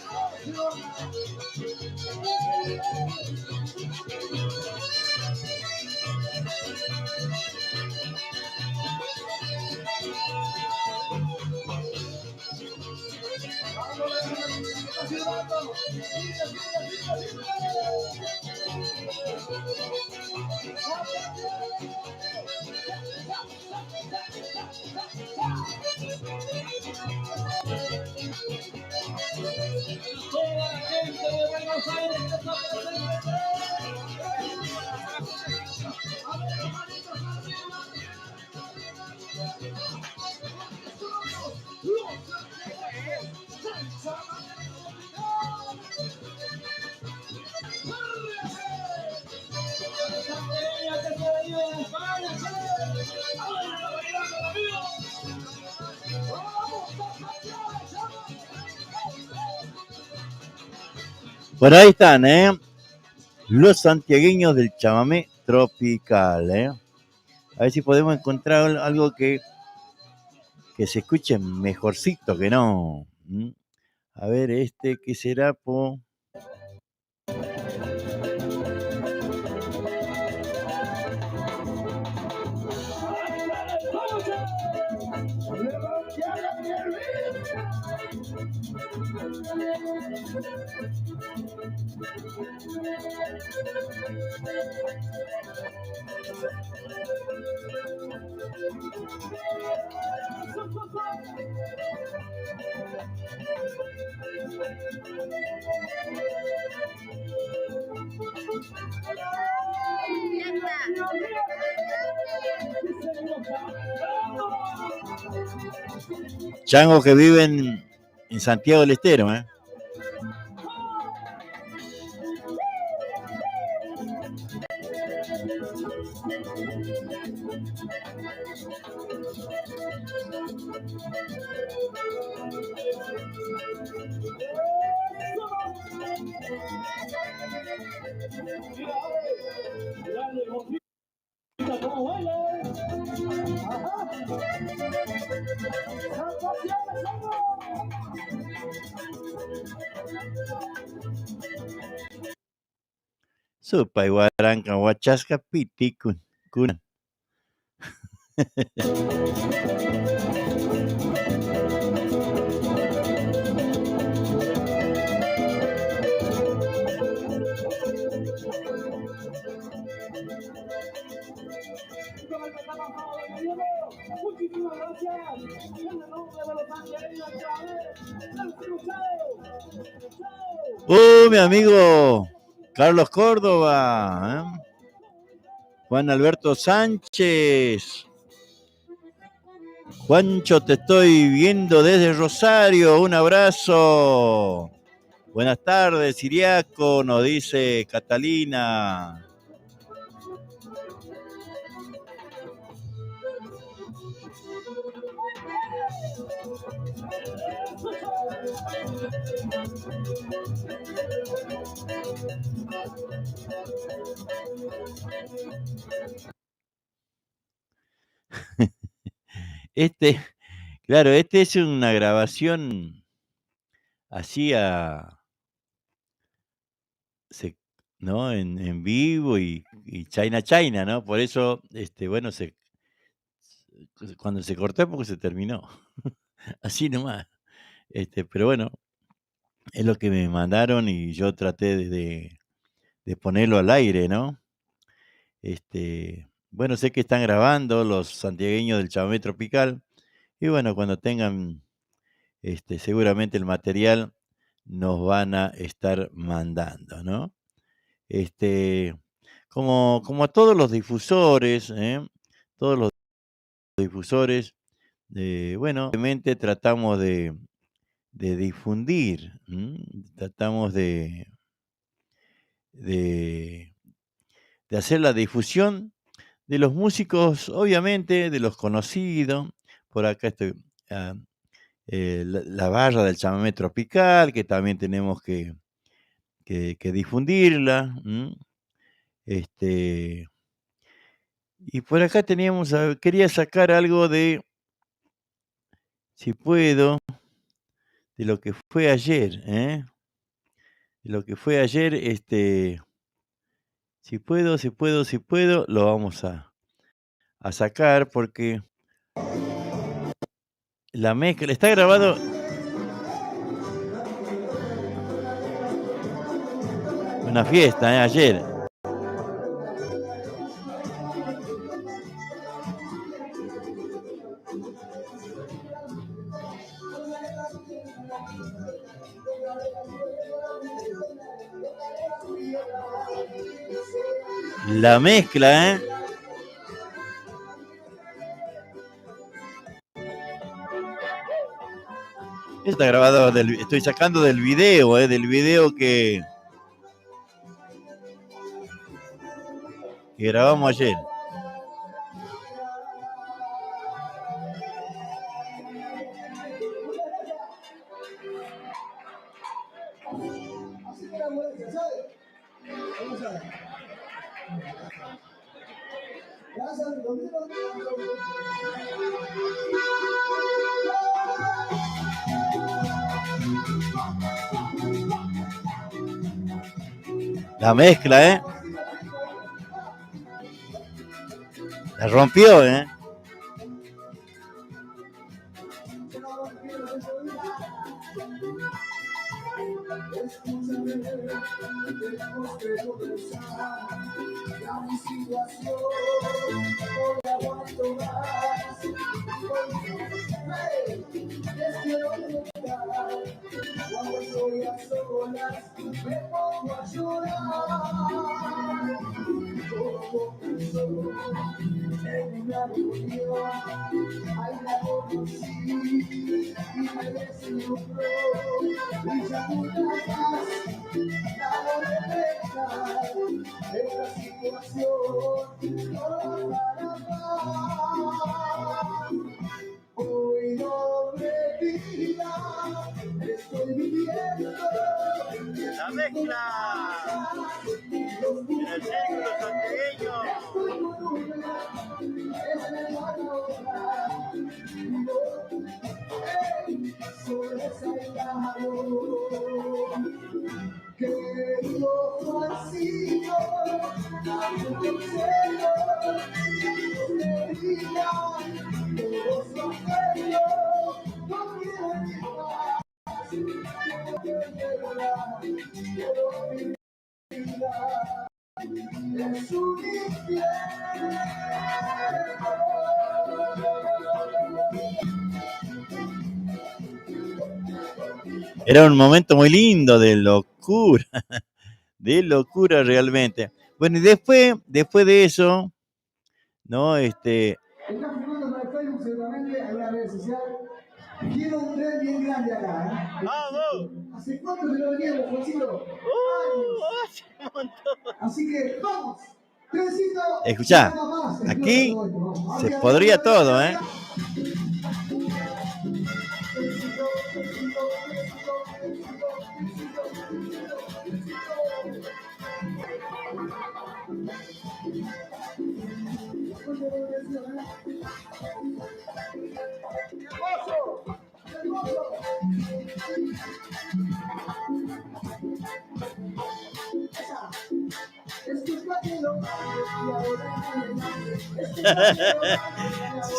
A: toda la gente de Buenos Aires que está presente. A ver, las manitos arriba.
G: Bueno, ahí están, los santiagueños del chamamé tropical, A ver si podemos encontrar algo que se escuche mejorcito que no. A ver, ¿qué será, po? Changos que viven en Santiago del Estero, Supay waranqa wachasqa pitikun kunan. Mi amigo Carlos Córdoba, Juan Alberto Sánchez. Juancho, te estoy viendo desde Rosario, un abrazo. Buenas tardes, Siriaco, nos dice Catalina. Claro, es una grabación así ¿no? En vivo y China, ¿no? Por eso, bueno, cuando se cortó es porque se terminó. Así nomás. Pero bueno, es lo que me mandaron y yo traté de ponerlo al aire, ¿no? Bueno, sé que están grabando los santiagueños del Chamamé Tropical y bueno, cuando tengan seguramente el material nos van a estar mandando, ¿no? Como a todos los difusores, todos los difusores, bueno, obviamente tratamos de difundir, tratamos de hacer la difusión de los músicos, obviamente, de los conocidos. Por acá estoy, la barra del chamamé tropical, que también tenemos que difundirla. Y por acá quería sacar algo de, si puedo, de lo que fue ayer, De lo que fue ayer, si puedo, lo vamos a sacar porque la mezcla está grabado. Una fiesta, ayer. La mezcla, Está grabado, estoy sacando del video que grabamos ayer. La mezcla, La rompió, La mezcla en el círculo santiagueño.
B: Querido Juancito, dame un consejo, me diga, todo su sueño, no quiero llevar, no quiero llorar, quiero mi vida, es un infierno.
G: Era un momento muy lindo de locura realmente. Bueno, y después de eso, ¿no?
B: Está filmando para Facebook seguramente, en una red social. Quiero un tren bien grande acá, ¿eh? ¡Vamos! ¿Hace cuánto que no veníamos, Juancito? ¡Años!
E: Hace un montón.
B: Así que, ¡vamos! Trencito,
G: Escuchá,
B: nada más.
G: aquí se podría todo, ¿eh?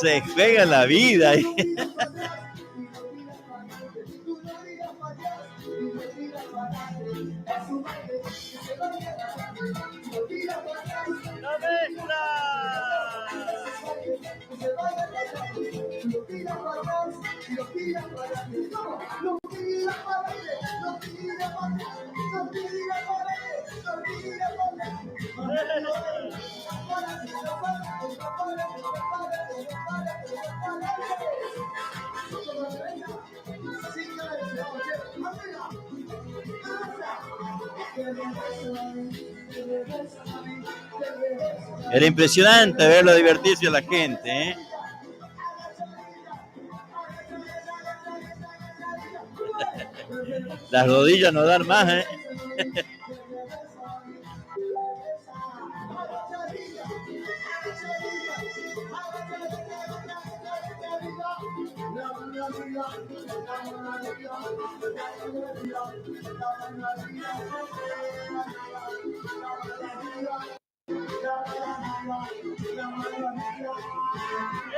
G: Se juega la vida. Era impresionante verlo divertirse a la gente, ¿eh? Las rodillas no dan más, ¿eh?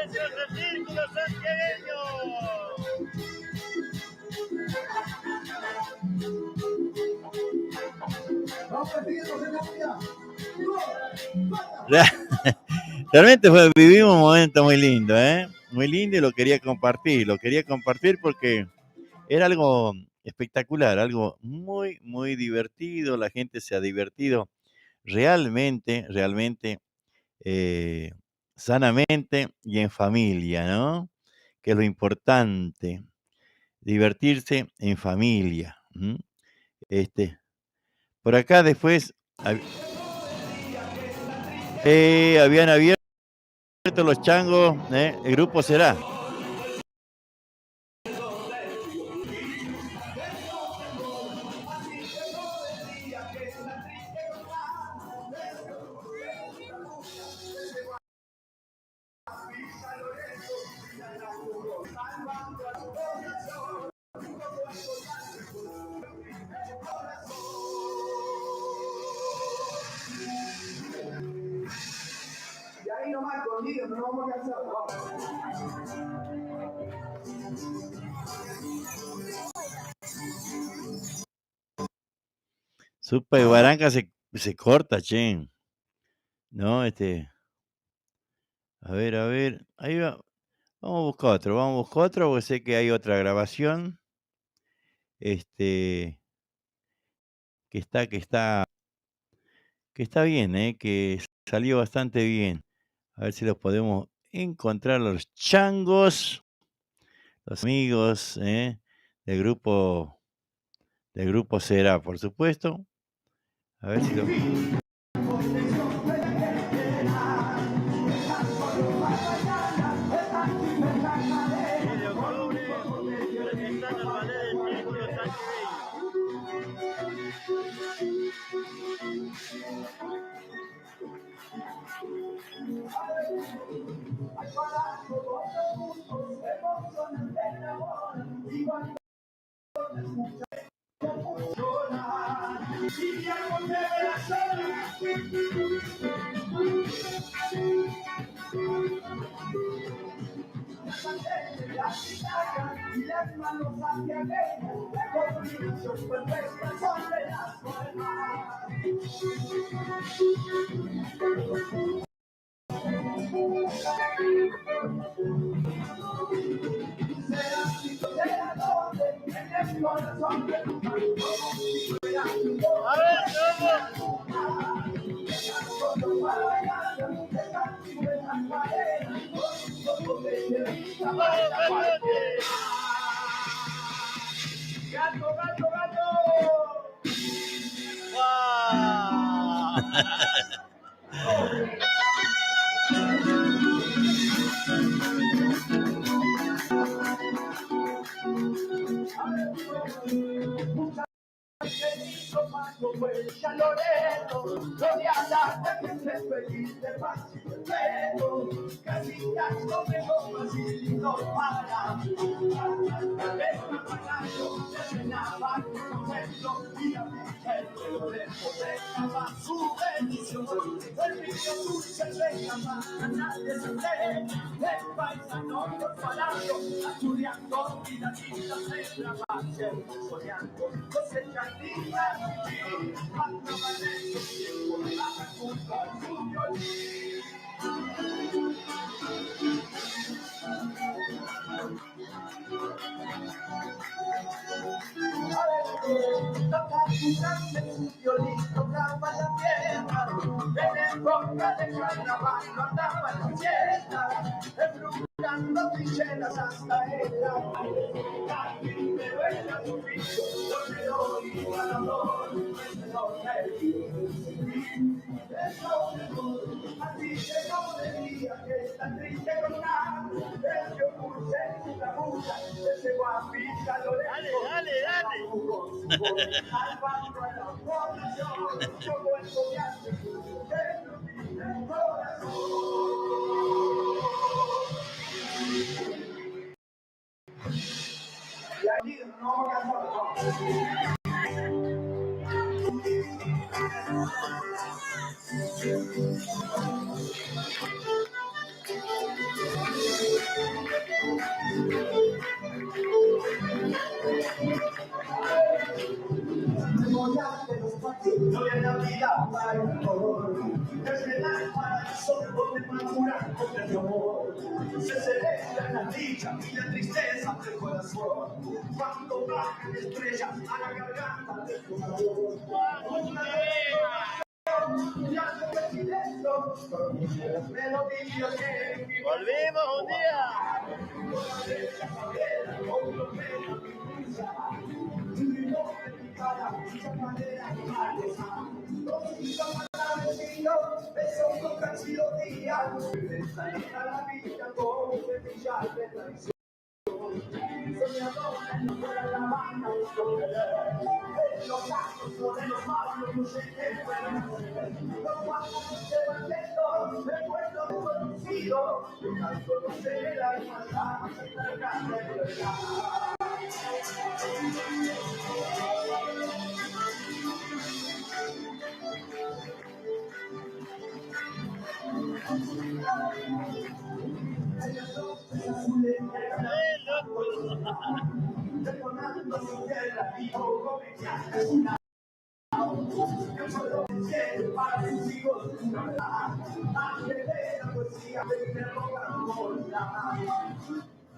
E: ¡Ese es el círculo santiagueño!
G: Realmente vivimos un momento muy lindo, ¿eh? Muy lindo, y lo quería compartir porque era algo espectacular, algo muy, muy divertido. La gente se ha divertido realmente, sanamente y en familia, ¿no? Que es lo importante, divertirse en familia. Por acá después habían abierto los changos, el grupo Será.
B: Y ahí nomás conmigo, no vamos a cansar.
G: Supa y Guaranca se corta, che. No, a ver, ahí va. Vamos a buscar otro, porque sé que hay otra grabación. Que está bien, que salió bastante bien. A ver si los podemos encontrar, los changos, los amigos, del grupo Será, por supuesto. A ver si lo...
A: Y las manos hacia ella, la combinación perfecta sobre las palmas. Será donde en el corazón de tu a ver, ¡Gato, gato, gato! Ya Loreto, rodeada de gente feliz de paz y respeto, casitas con gomas y lindos para esta palacio se llenaba con centro y la mujer de Loreto dejaba su bendición. El niño dulce se llama a nadie se cree, el paisano por palacio, azuriando y la tinta se traba, siempre soñando, cosechando. Tocaba la tierra, en época de carnaval no andaba en la fiesta, embrujando trincheras hasta ella. Pero era su hijo, dormidor y ganador, así llegó el día que está triste con nada, el que ocurre en la bulla, ese guapita lo dejo. Dale, dale. Al banco de la población, yo voy a estudiante, el corazón. Y aquí no voy a hacer. No hay la vida para el color, es el paraíso donde madura con el amor. Se celebra la dicha y la tristeza del corazón, cuando bajan estrellas a la garganta del corazón. Volvimos un día.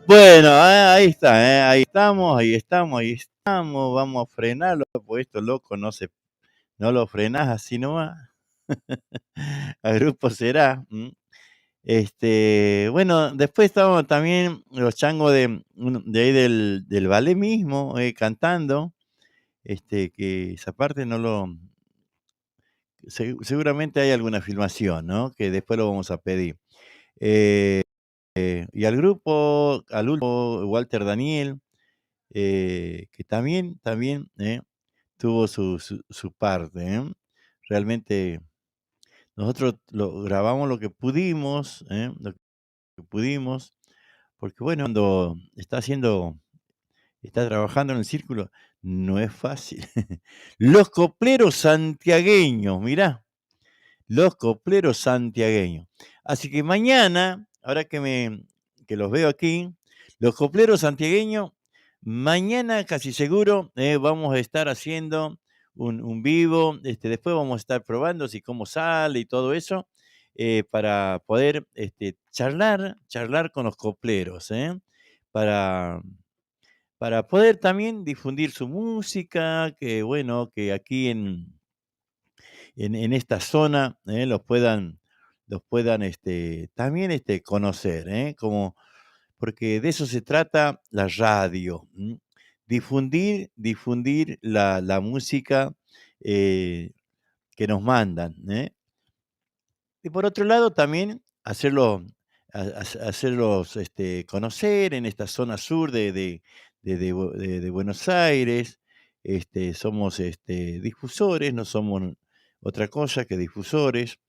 G: Bueno, ahí está, ahí estamos, vamos a frenarlo, porque esto loco no lo frenás así nomás. Al grupo será. Bueno, después estábamos también los changos de ahí del ballet mismo, cantando, que esa parte no lo... seguramente hay alguna filmación, ¿no? Que después lo vamos a pedir. Y al grupo, al último, Walter Daniel, que también tuvo su parte. Realmente nosotros grabamos lo que pudimos, porque bueno, cuando está trabajando en el círculo, No es fácil. Los copleros santiagueños, mirá. Los copleros santiagueños. Así que mañana, ahora que los veo aquí, los copleros santiagueños, mañana casi seguro vamos a estar haciendo un vivo. Después vamos a estar probando si cómo sale y todo eso, para poder charlar con los copleros, para poder también difundir su música, que bueno, que aquí en esta zona los puedan también conocer, porque de eso se trata la radio, difundir la música que nos mandan. Y por otro lado, también hacerlos conocer en esta zona sur de Buenos Aires. Somos difusores, no somos otra cosa que difusores.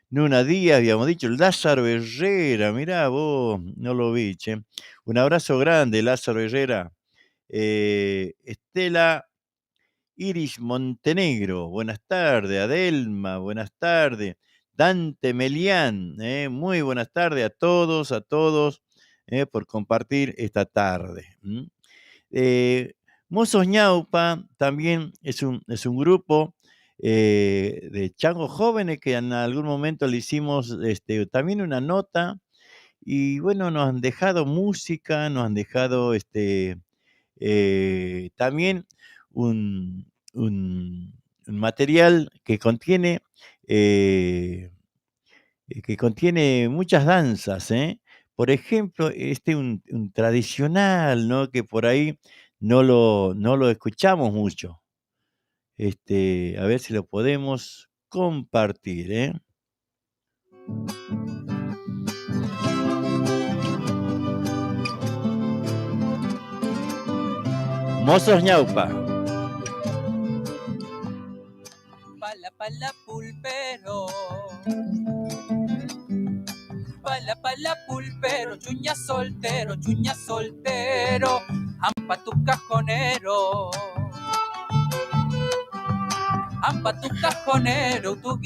G: Nuna Díaz, habíamos dicho, Lázaro Herrera, mirá vos, no lo vi, che. Un abrazo grande, Lázaro Herrera. Estela Iris Montenegro, buenas tardes. Adelma, buenas tardes. Dante Melián, muy buenas tardes a todos, por compartir esta tarde. Mozos Ñaupa también es un grupo de changos jóvenes que en algún momento le hicimos también una nota, y bueno, nos han dejado música, nos han dejado también un material que contiene muchas danzas, Por ejemplo, un tradicional, ¿no? Que por ahí no lo escuchamos mucho. A ver si lo podemos compartir, Mozos Ñaupa.
M: Pala pulpero, pala pulpero, chuña soltero, ampa tu cajonero, tu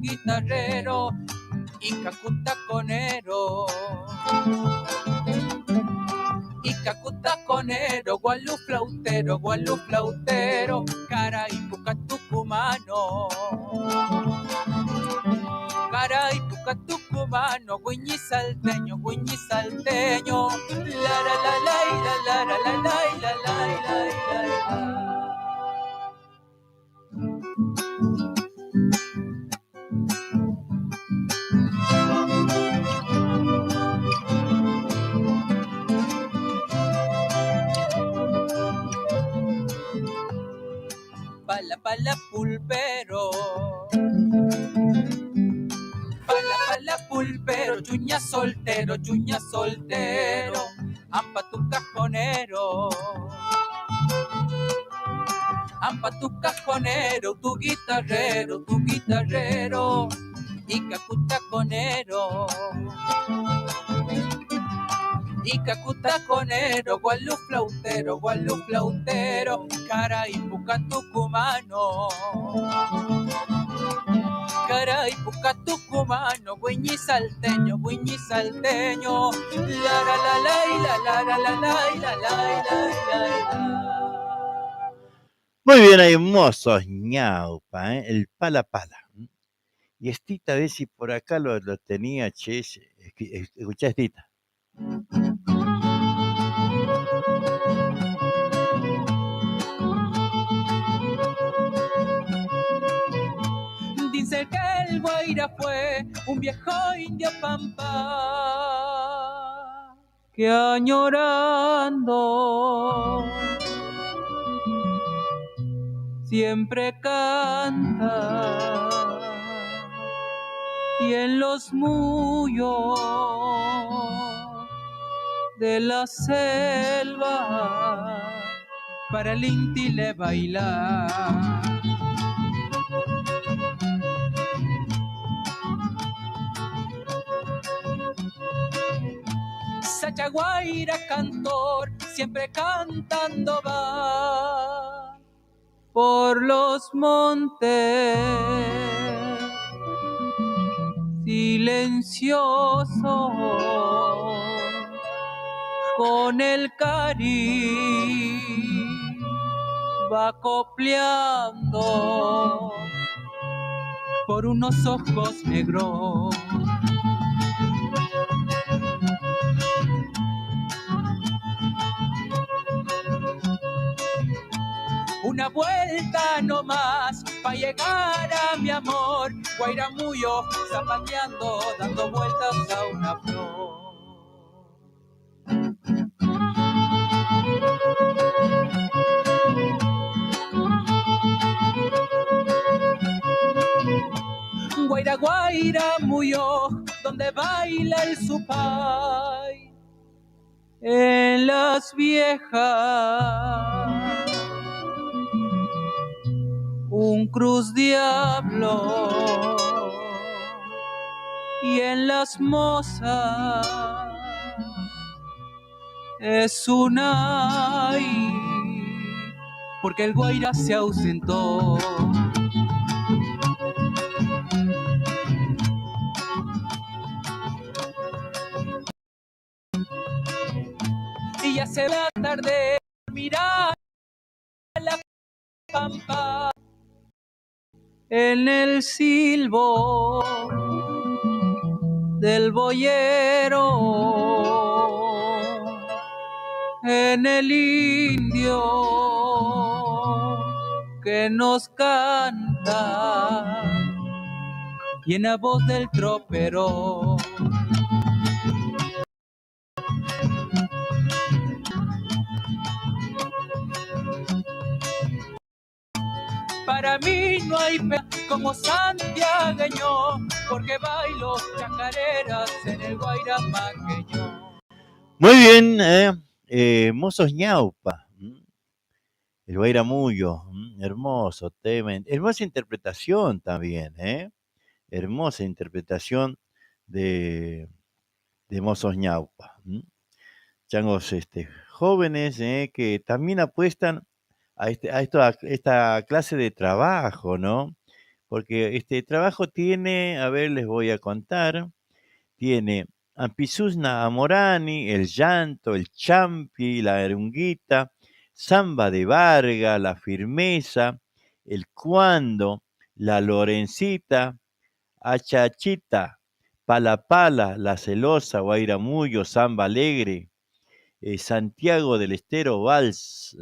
M: guitarrero, y cacutaconero, gualú flautero, cara y puca tucumano, güiñi salteño, la la la la la la la la la la la. Pala pulpero, chuña soltero, ampa tu cajonero, tu guitarrero, y cacutaconero, gualú flautero, cara y puca tucumano, güiñi salteño, la la la la la la la la la la.
G: Muy bien, hay Mozos Ñaupa, el pala. Y Estita, a ver si por acá lo tenía, che. Escuchá, Estita.
M: Dice que el Guaira fue un viejo indio pampa que añorando siempre canta, y en los muyos de la selva para el inti le bailar. Sachaguaira cantor, siempre cantando va por los montes, silencioso, con el cari va copleando por unos ojos negros. Una vuelta nomás pa' llegar a mi amor, Guairamuyo zapateando, dando vueltas a una flor. Guaira, Guairamuyo, donde baila el supay, en las viejas un cruz diablo, y en las mozas es una ay, porque el Guaira se ausentó. Y ya se va tarde, mirar la pampa en el silbo del boyero, en el indio que nos canta y en la voz del tropero. Para mí no hay pena como santiagueño, porque bailo chacareras en el guairamaqueño.
G: Muy bien, Mozos Ñaupa, el Guairamuyo, hermoso tema, hermosa interpretación también, hermosa interpretación de Mozos Ñaupa. Changos jóvenes que también apuestan a esta clase de trabajo, ¿no? Porque este trabajo tiene, a ver, les voy a contar, tiene Ampizuzna Amorani, el llanto, el champi, la erunguita, samba de Varga, la firmeza, el cuando, la lorencita, achachita, pala pala, la celosa, guairamuyo, samba alegre, Santiago del Estero Vals,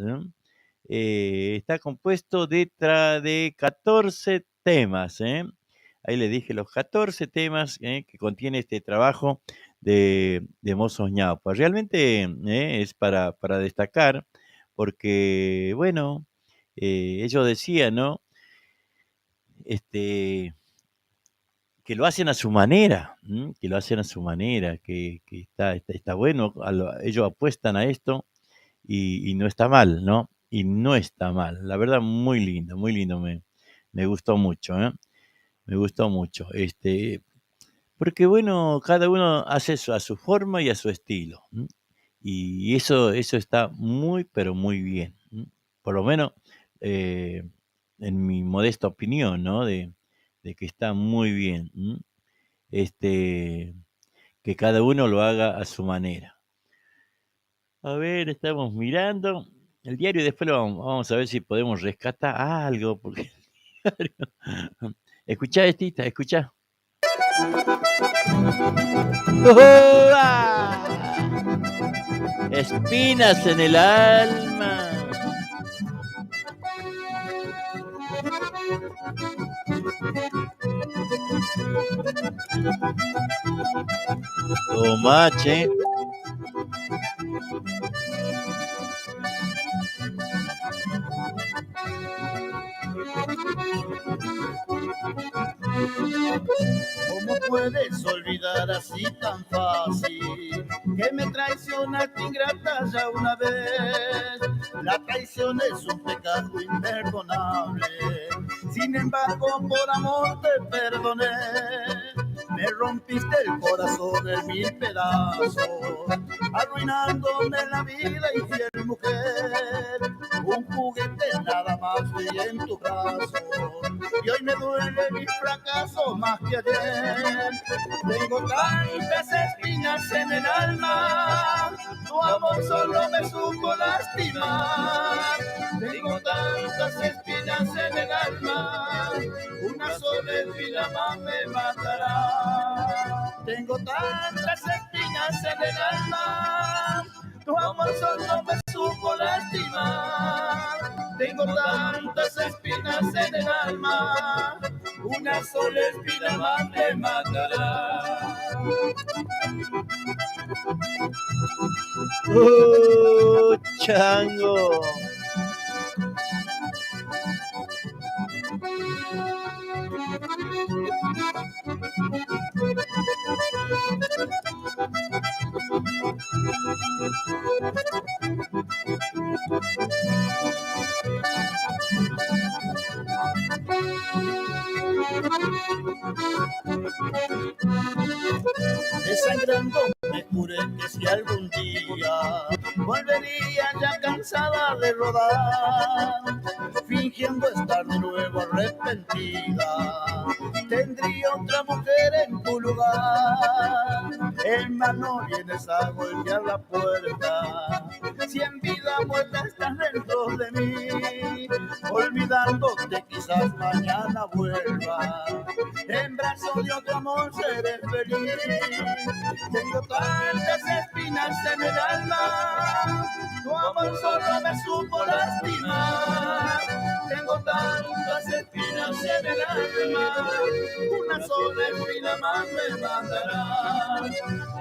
G: está compuesto de 14 temas, Ahí le dije los 14 temas que contiene este trabajo de Mozos Ñaupa. Realmente es para destacar, porque, bueno, ellos decían, ¿no? Que lo hacen a su manera, que lo hacen a su manera, que está bueno, ellos apuestan a esto y no está mal, ¿no? Y no está mal, la verdad, muy lindo, me gustó mucho, me gustó mucho, porque bueno, cada uno hace eso a su forma y a su estilo, y eso está muy, pero muy bien, por lo menos en mi modesta opinión, ¿no? De que está muy bien, que cada uno lo haga a su manera. A ver, estamos mirando el diario y después vamos a ver si podemos rescatar algo, porque escuchá, Estita, escuchá. Espinas en el alma. Tomache.
A: ¿Cómo puedes olvidar así tan fácil que me traicionaste ingrata ya una vez? La traición es un pecado imperdonable, sin embargo por amor te perdoné. Me
N: rompiste el corazón en mil pedazos, arruinándome la vida, infiel mujer. Un juguete nada más fui en tu brazo, y hoy me duele mi fracaso más que ayer. Tengo tantas espinas en el alma, tu amor solo me supo lastimar. Tengo tantas espinas en el alma, una sola espina más me matará. Tengo tantas espinas en el alma, tu amor solo me supo lastimar. Tengo tantas espinas en el alma, una sola espina más me matará.
A: Chango.
N: Desangrando me juré que si algún día volvería ya cansada de rodar, fingiendo estar de nuevo arrepentida, tendría otra mujer en tu lugar. En mano vienes a golpear la puerta, si en vida muerta estás dentro de mí, olvidándote quizás mañana vuelva, en brazos de otro amor seré feliz. Tengo tantas espinas en el alma, tu amor solo me supo lastimar. Tengo tantas espinas en el alma, una sola espina más me matará.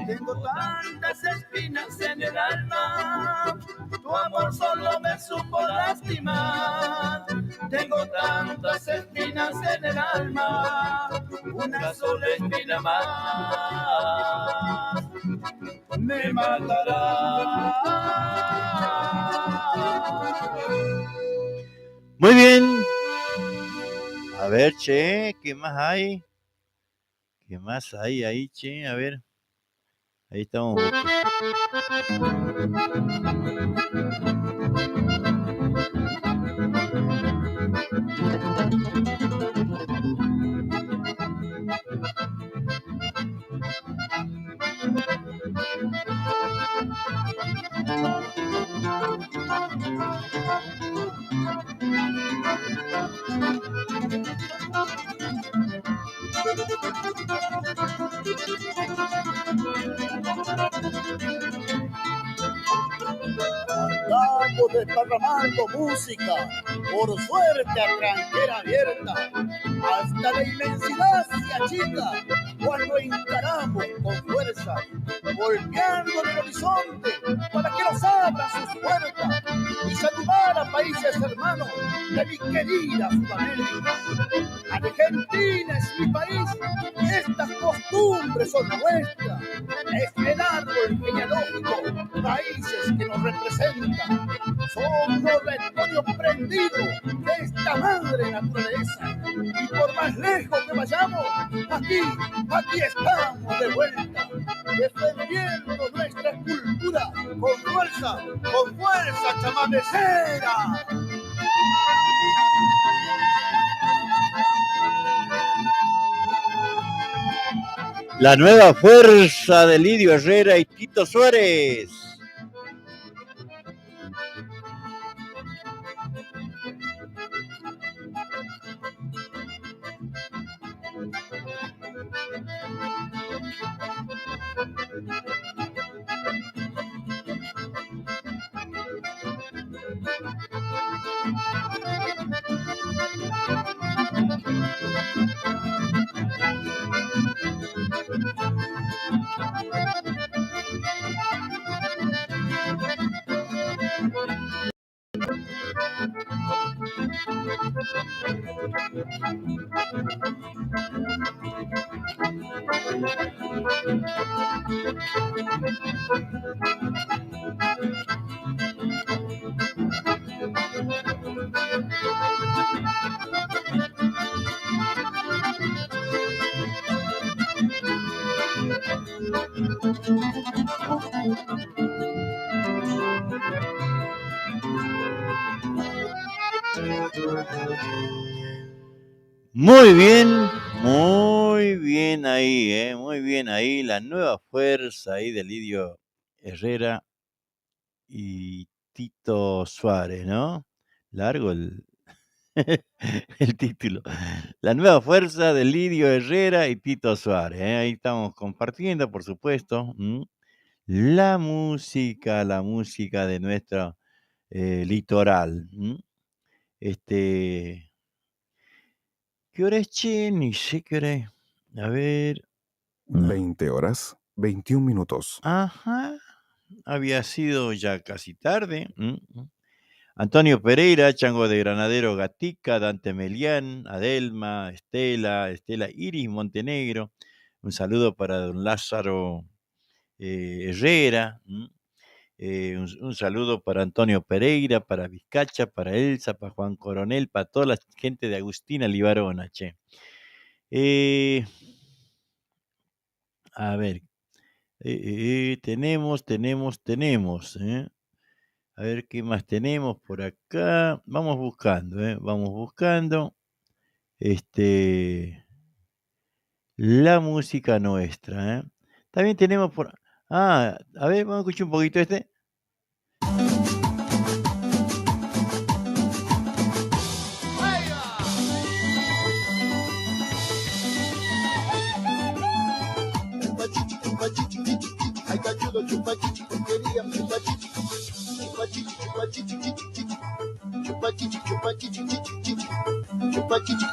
N: Tengo tantas espinas en el alma, tu amor solo me supo lastimar. Tengo tantas espinas en el alma, una sola espina más me matará.
A: Muy bien. A ver, che, ¿qué más hay? ¿Qué más hay ahí, che? A ver. Ahí estamos.
N: Andamos desparramando música, por suerte a tranquera abierta, hasta la inmensidad se achica cuando encaramos con fuerza, volteando en el horizonte para que nos abra sus puertas y saludar a países hermanos de mi querida Sudamérica. Argentina es mi país y estas costumbres son nuestras. Es el árbol genealógico, raíces que nos representan. Somos retoño prendido de esta madre naturaleza. Y por más lejos que vayamos, aquí estamos de vuelta, defendiendo nuestra cultura con fuerza chamamecera.
A: La nueva fuerza de Lidio Herrera y Tito Suárez.
G: Muy bien ahí, muy bien ahí. La nueva fuerza ahí de Lidio Herrera y Tito Suárez, ¿no? Largo el, el título. La nueva fuerza de Lidio Herrera y Tito Suárez. Ahí estamos compartiendo, por supuesto, la música de nuestro litoral. ¿Qué hora es, che? Ni sé qué hora es. A ver.
O: 20 horas, 21 minutos.
G: Ajá. Había sido ya casi tarde. Antonio Pereira, Chango de Granadero Gatica, Dante Melián, Adelma, Estela Iris Montenegro. Un saludo para don Lázaro Herrera. Un saludo para Antonio Pereira, para Vizcacha, para Elsa, para Juan Coronel, para toda la gente de Agustina Libarona, che. A ver, tenemos. A ver qué más tenemos por acá. Vamos buscando. La música nuestra. También tenemos por... a ver, vamos a escuchar un poquito este.
B: Ay, cachudo, chupachichi, porquería, chupachichi, chupachichi, chupachichi, chupachichi, chupachichi, chupachichi,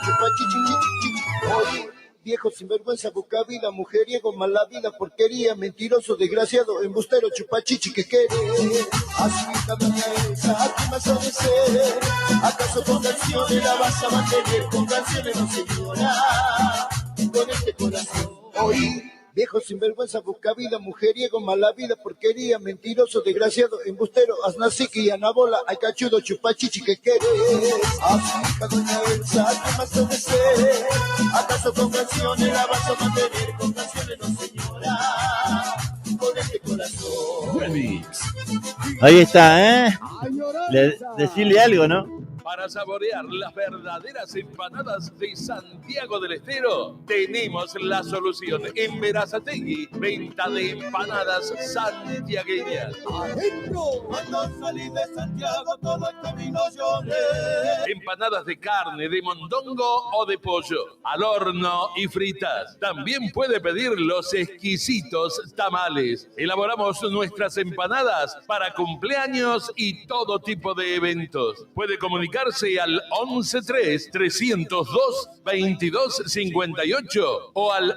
B: chupachichi. Viejo sinvergüenza, busca vida, mujeriego, mala vida, porquería, mentiroso, desgraciado, embustero, chupachichi, que quiere. Así hija doña Elsa, ¿a qué vas a decir? ¿Acaso con canciones la vas a mantener? Con canciones no, señora, con este corazón. Oí, viejo sinvergüenza, busca vida, mujeriego, mala vida, porquería, mentiroso, desgraciado, embustero, aznaciqui, anabola, ay cachudo, chupachichi, que querés. Así hija doña Elsa, ¿qué más te desee? ¿Acaso con canciones la vas a mantener? Con canciones no, señora, con este corazón.
G: Remix. Ahí está, decirle algo, ¿no?
F: Para saborear las verdaderas empanadas de Santiago del Estero, tenemos la solución. En Berazategui, venta de empanadas santiagueñas.
B: Adentro, cuando salí de Santiago, todo el camino lloré.
F: Empanadas de carne, de mondongo o de pollo, al horno y fritas. También puede pedir los exquisitos tamales. Elaboramos nuestras empanadas para cumpleaños y todo tipo de eventos. Puede comunicarse al 113-302-2258 o al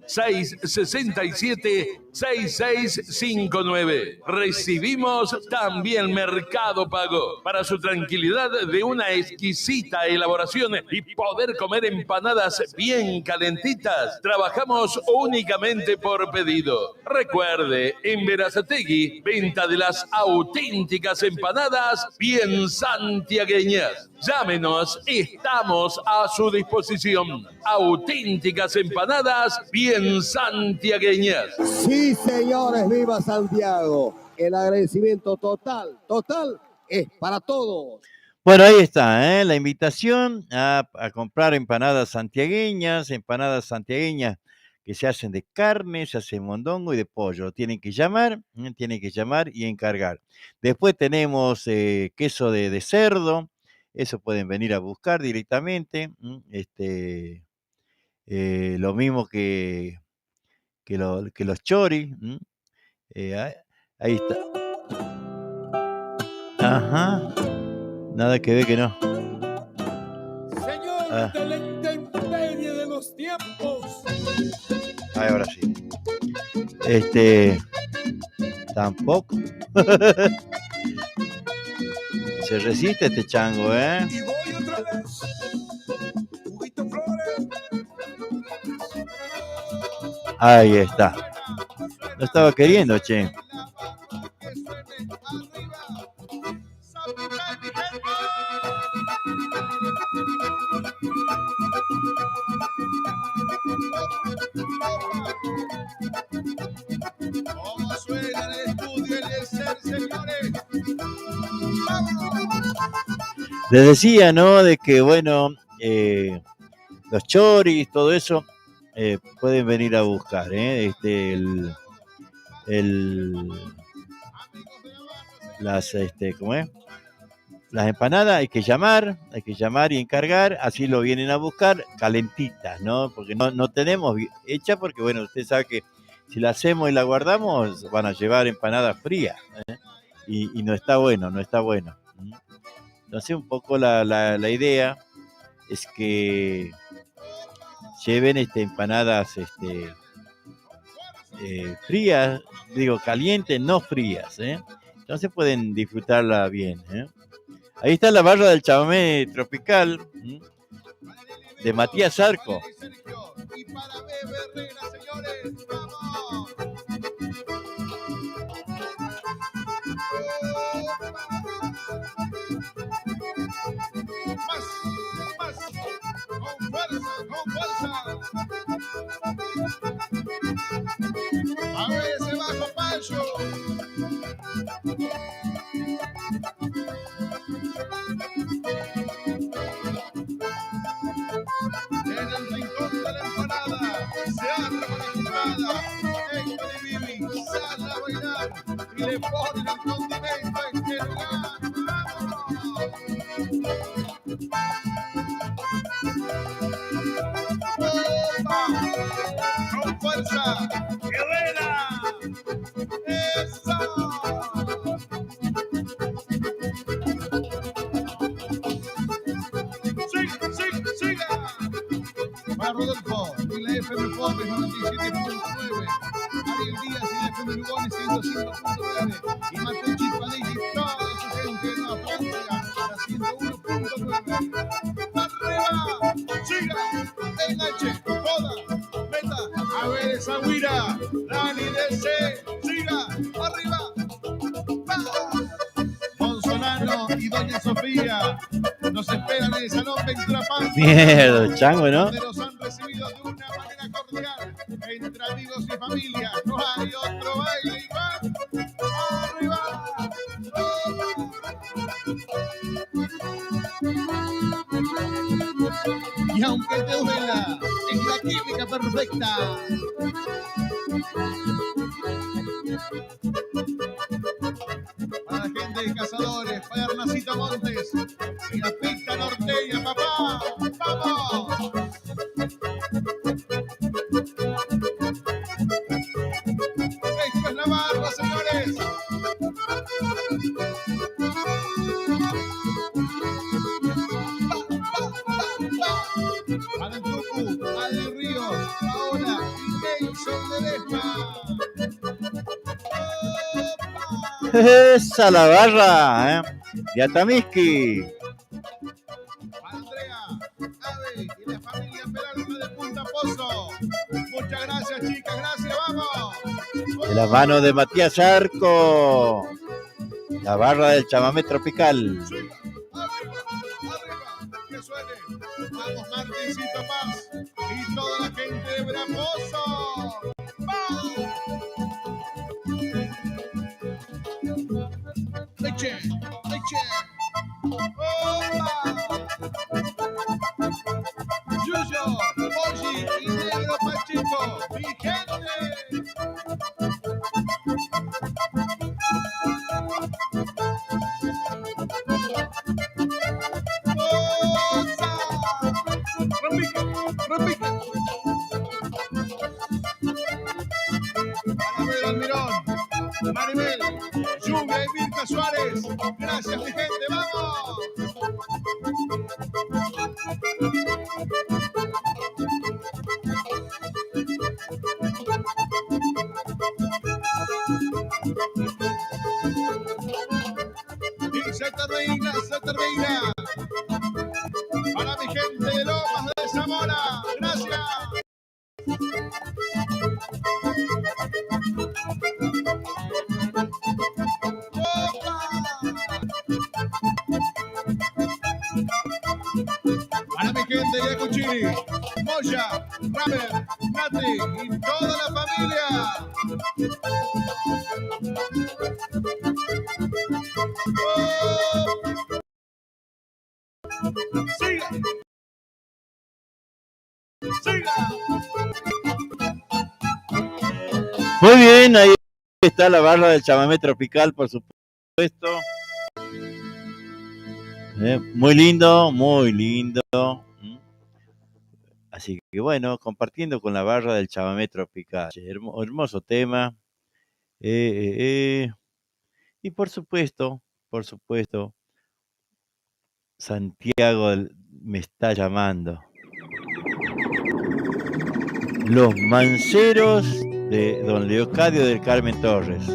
F: 112-667-6659. Recibimos también Mercado Pago. Para su tranquilidad de una exquisita elaboración y poder comer empanadas bien calentitas, trabajamos únicamente por pedido. Recuerde, en Berazategui, venta de las auténticas empanadas bien santiagueñas. Llámenos, estamos a su disposición. Auténticas empanadas bien santiagueñas.
C: Sí, señores, viva Santiago. El agradecimiento total es para todos.
G: Bueno, ahí está, la invitación a comprar empanadas santiagueñas que se hacen de carne, se hacen mondongo y de pollo. Tienen que llamar y encargar. Después tenemos queso de cerdo, eso pueden venir a buscar directamente. Lo mismo que los choris. Ahí está. Ajá. Nada que ver que no.
P: Señor de la intemperie de los tiempos.
G: Ay, ahora sí. Tampoco. Se resiste este chango, ¿eh?
P: Y voy otra vez. Huguito Flores.
G: Ahí está. Lo estaba queriendo, che.
B: ¿Cómo suena el estudio Eliezer, señores?
G: Les decía, ¿no? De que, bueno, los choris, todo eso, pueden venir a buscar, ¿cómo es? Las empanadas hay que llamar y encargar, así lo vienen a buscar calentitas, ¿no? Porque no tenemos hecha, porque bueno, usted sabe que si la hacemos y la guardamos, van a llevar empanadas frías, y no está bueno, no está bueno. Entonces un poco la idea es que lleven empanadas frías, digo calientes, no frías, entonces pueden disfrutarla bien. Ahí está la barra del chamamé tropical de Matías Zarco.
P: Con fuerza. A ver ese bajo Pancho. En el rincón de la empanada se arma la jugada. Héctor y Vivi salen a bailar y le ponen el condimento a este lugar. ¡Con fuerza! ¡Qué buena! ¡Eso! ¡Siga! Para Rodolfo y la FM Forbes 97.9. Ariel Díaz y la FM Lugones 105.9. Y Mateo Chispadilla y toda su gente en la Francia a la 101.9. ¡Arriba! ¡Siga! Enganche, joda, meta, a ver esa guira, Dani DC, siga, arriba, ¡vamos! Monsolano y Doña Sofía nos esperan en el Salón Ventura Pampa.
G: Mierda, chango, ¿no?
P: Donde nos han recibido de una manera cordial, entre amigos y familia. No hay otro baile igual. ¡Arriba! Y aunque te duela, es la química perfecta. Para la gente de Cazadores, para Hernacito Montes y la pista norteña, papá. ¡Vamos! Esto es la barba, señores. Para el Tucu, Adri Ríos, Paola y Nelson Ledesma.
G: Esa la barra, de Atamisqui.
P: Para Andrea, Ave y la familia Peralta de Punta Pozo. Muchas gracias, chicas, gracias, vamos.
G: De las manos de Matías Zarco. La barra del chamamé tropical.
P: Que suene. Vamos, Martincito Paz y toda la gente de Bramoso. ¡Vamos! ¡Leche! ¡Opa! Yuyo, Oji y Negro Pachito, mi gente. Repique. Anabel Almirón, Maribel, Lluvia y Mirka Suárez. Gracias, mi gente, vamos. Y se termina. Para mi gente de Lomas de Zamora, gracias. Para mi gente de Cuchini, Moya, Ramer, Nati y toda la familia. Siga. Siga.
G: Muy bien, ahí está la barra del chamamé tropical, por supuesto. Muy lindo, muy lindo. Así que bueno, compartiendo con la barra del chamamé tropical. Hermoso tema. Y por supuesto, Santiago me está llamando. Los Manceros de don Leocadio del Carmen Torres.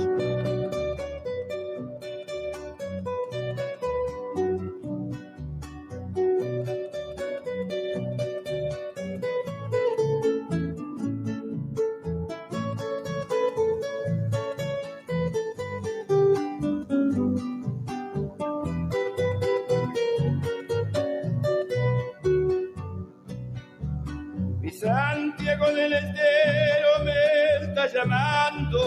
A: Mi Santiago del Estero me está llamando.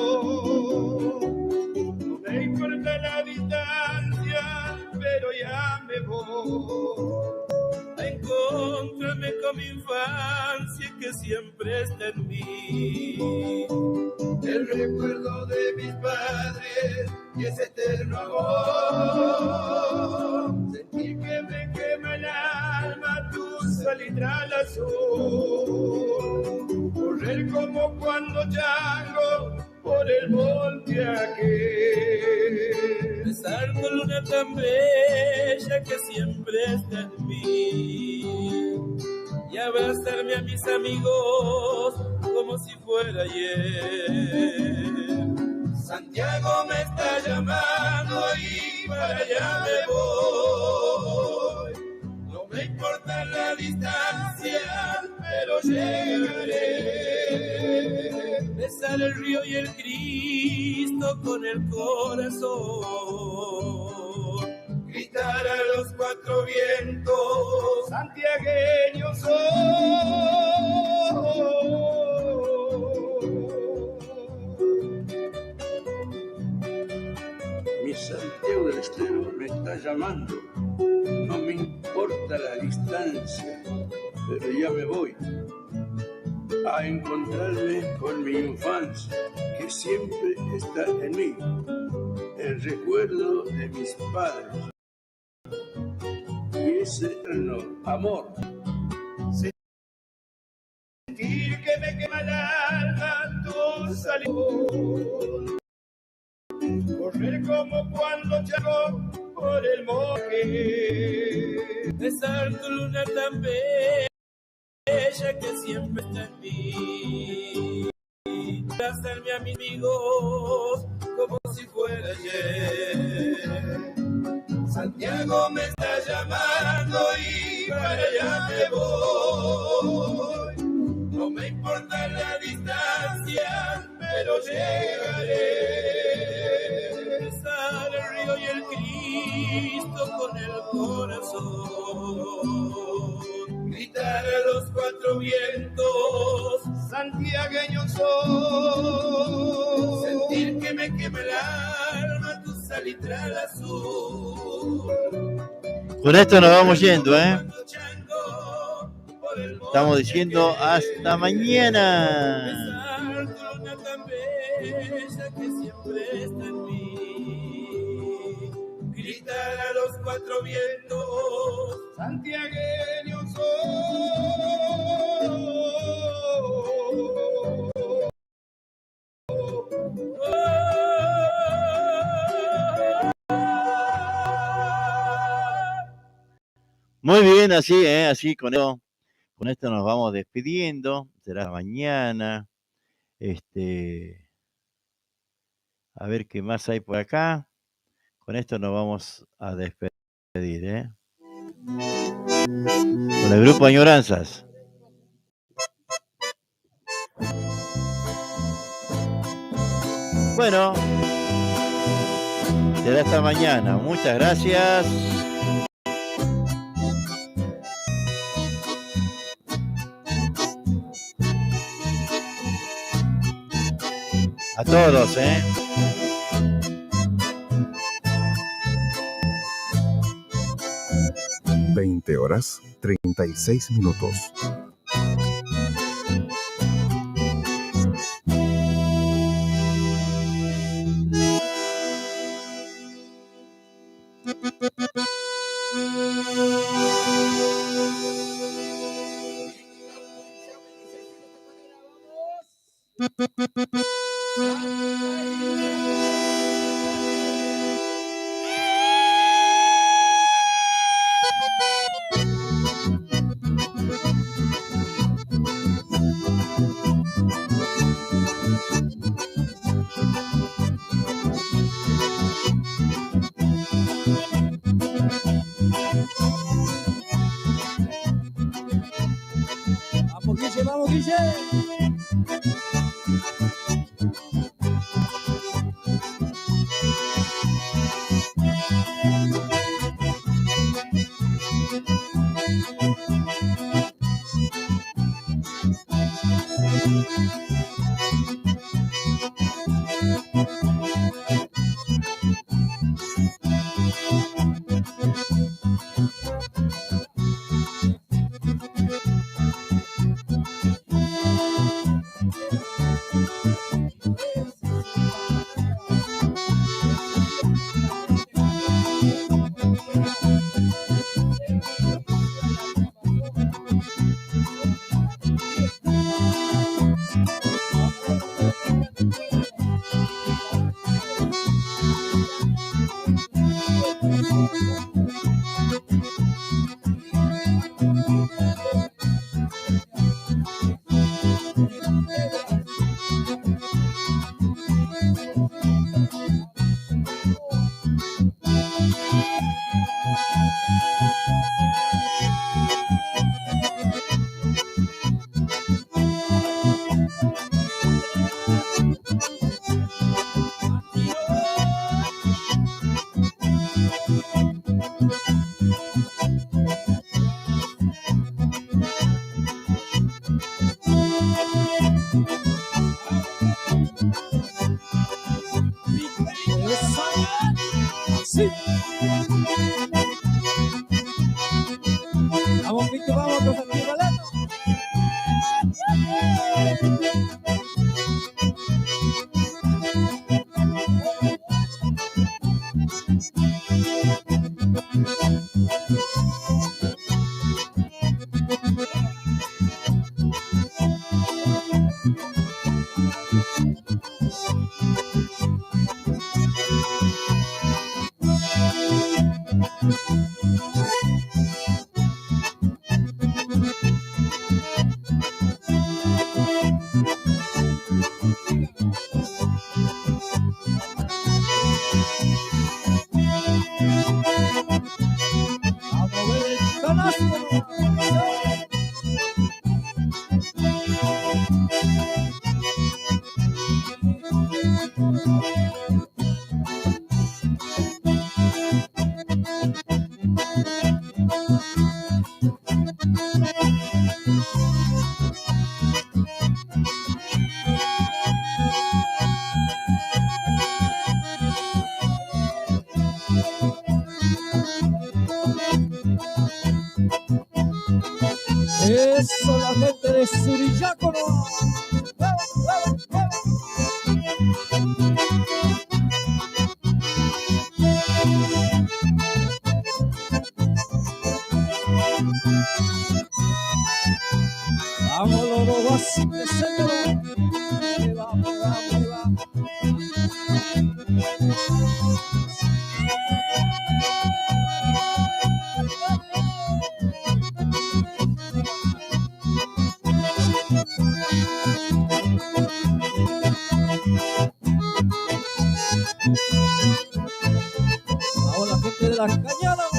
A: No me importa la distancia, pero ya me voy a encontrarme con mi infancia que siempre está en mí. El recuerdo de mis padres y ese eterno amor. Sentir que me quema el alma tu salitral azul. Correr como cuando chango por el monte aquel. Besar tu luna tan bella que siempre está en mí. Y abrazarme a mis amigos como si fuera ayer. Santiago me está llamando y para allá me voy. No me importa la distancia, pero llegaré. Besar el río y el Cristo con el corazón. Gritar a los cuatro vientos, santiagueño soy.
Q: Mi Santiago del Estero me está llamando. No me importa la distancia, pero ya me voy a encontrarme con mi infancia, que siempre está en mí. El recuerdo de mis padres y ese eterno amor.
A: Sentir que me quema el alma tu saliva. Correr como cuando chago por el monte. Besar tu luna tan bella que siempre está en mí. Abrazarme a mis amigos como si fuera ayer. Santiago me está llamando y para allá me voy. No me importa la distancia, pero llegaré. Besar el río y el Cristo con el corazón. Gritar a los cuatro vientos, santiagueño soy. Sentir que me quema el alma tu salitral azul.
G: Con esto nos vamos yendo, Estamos diciendo hasta mañana.
A: Gritar a los cuatro vientos, santiagueño
G: Muy bien, así con esto nos vamos despidiendo. Será mañana. A ver qué más hay por acá. Con esto nos vamos a despedir, con el grupo Añoranzas. Bueno, será hasta mañana. Muchas gracias. A todos,
O: 20 horas 36 minutos.
A: Vamos, Guille, vamos, Guille. Sí. Vamos, Pito, vamos, con Santiago Valero. Eso, la gente de Surillacono. Vamos, los así de centro. Ahí va, ahí va, ahí va. Vamos, la gente de las cañadas.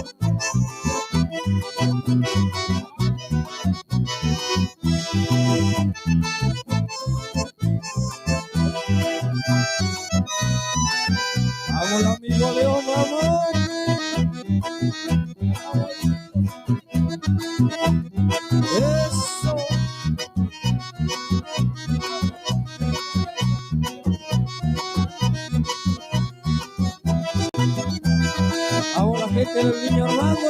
A: Vamos, amigo León, vamos. Eso. Vamos, la gente del Niño Armando.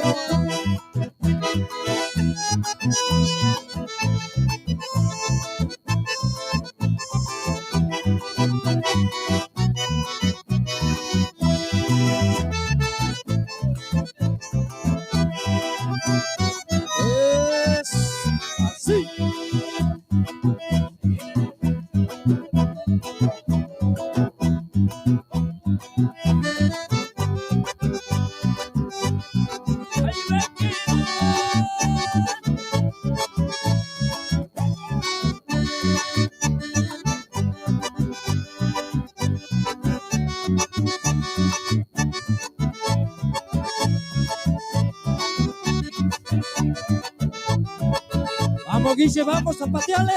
R: Vamos, Guille, vamos, zapateale.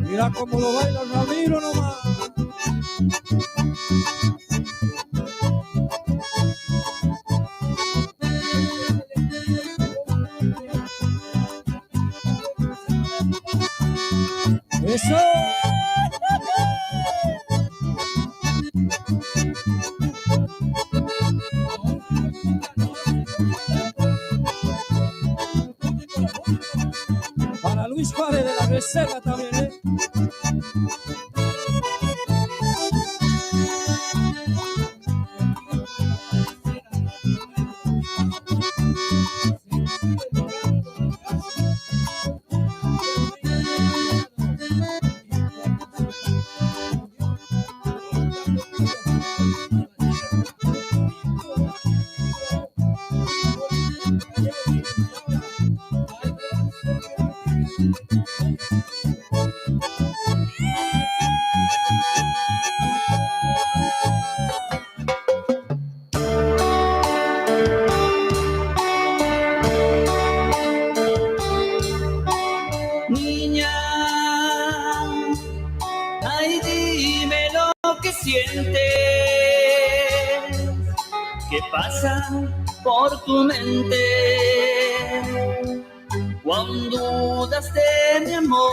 R: Mira cómo lo baila Ramiro nomás. ¡Eso! Para Luis Juárez de la Reserva también, ¿eh?
A: Niña, ay, dime lo que sientes, qué pasa por tu mente cuando dudas de mi amor.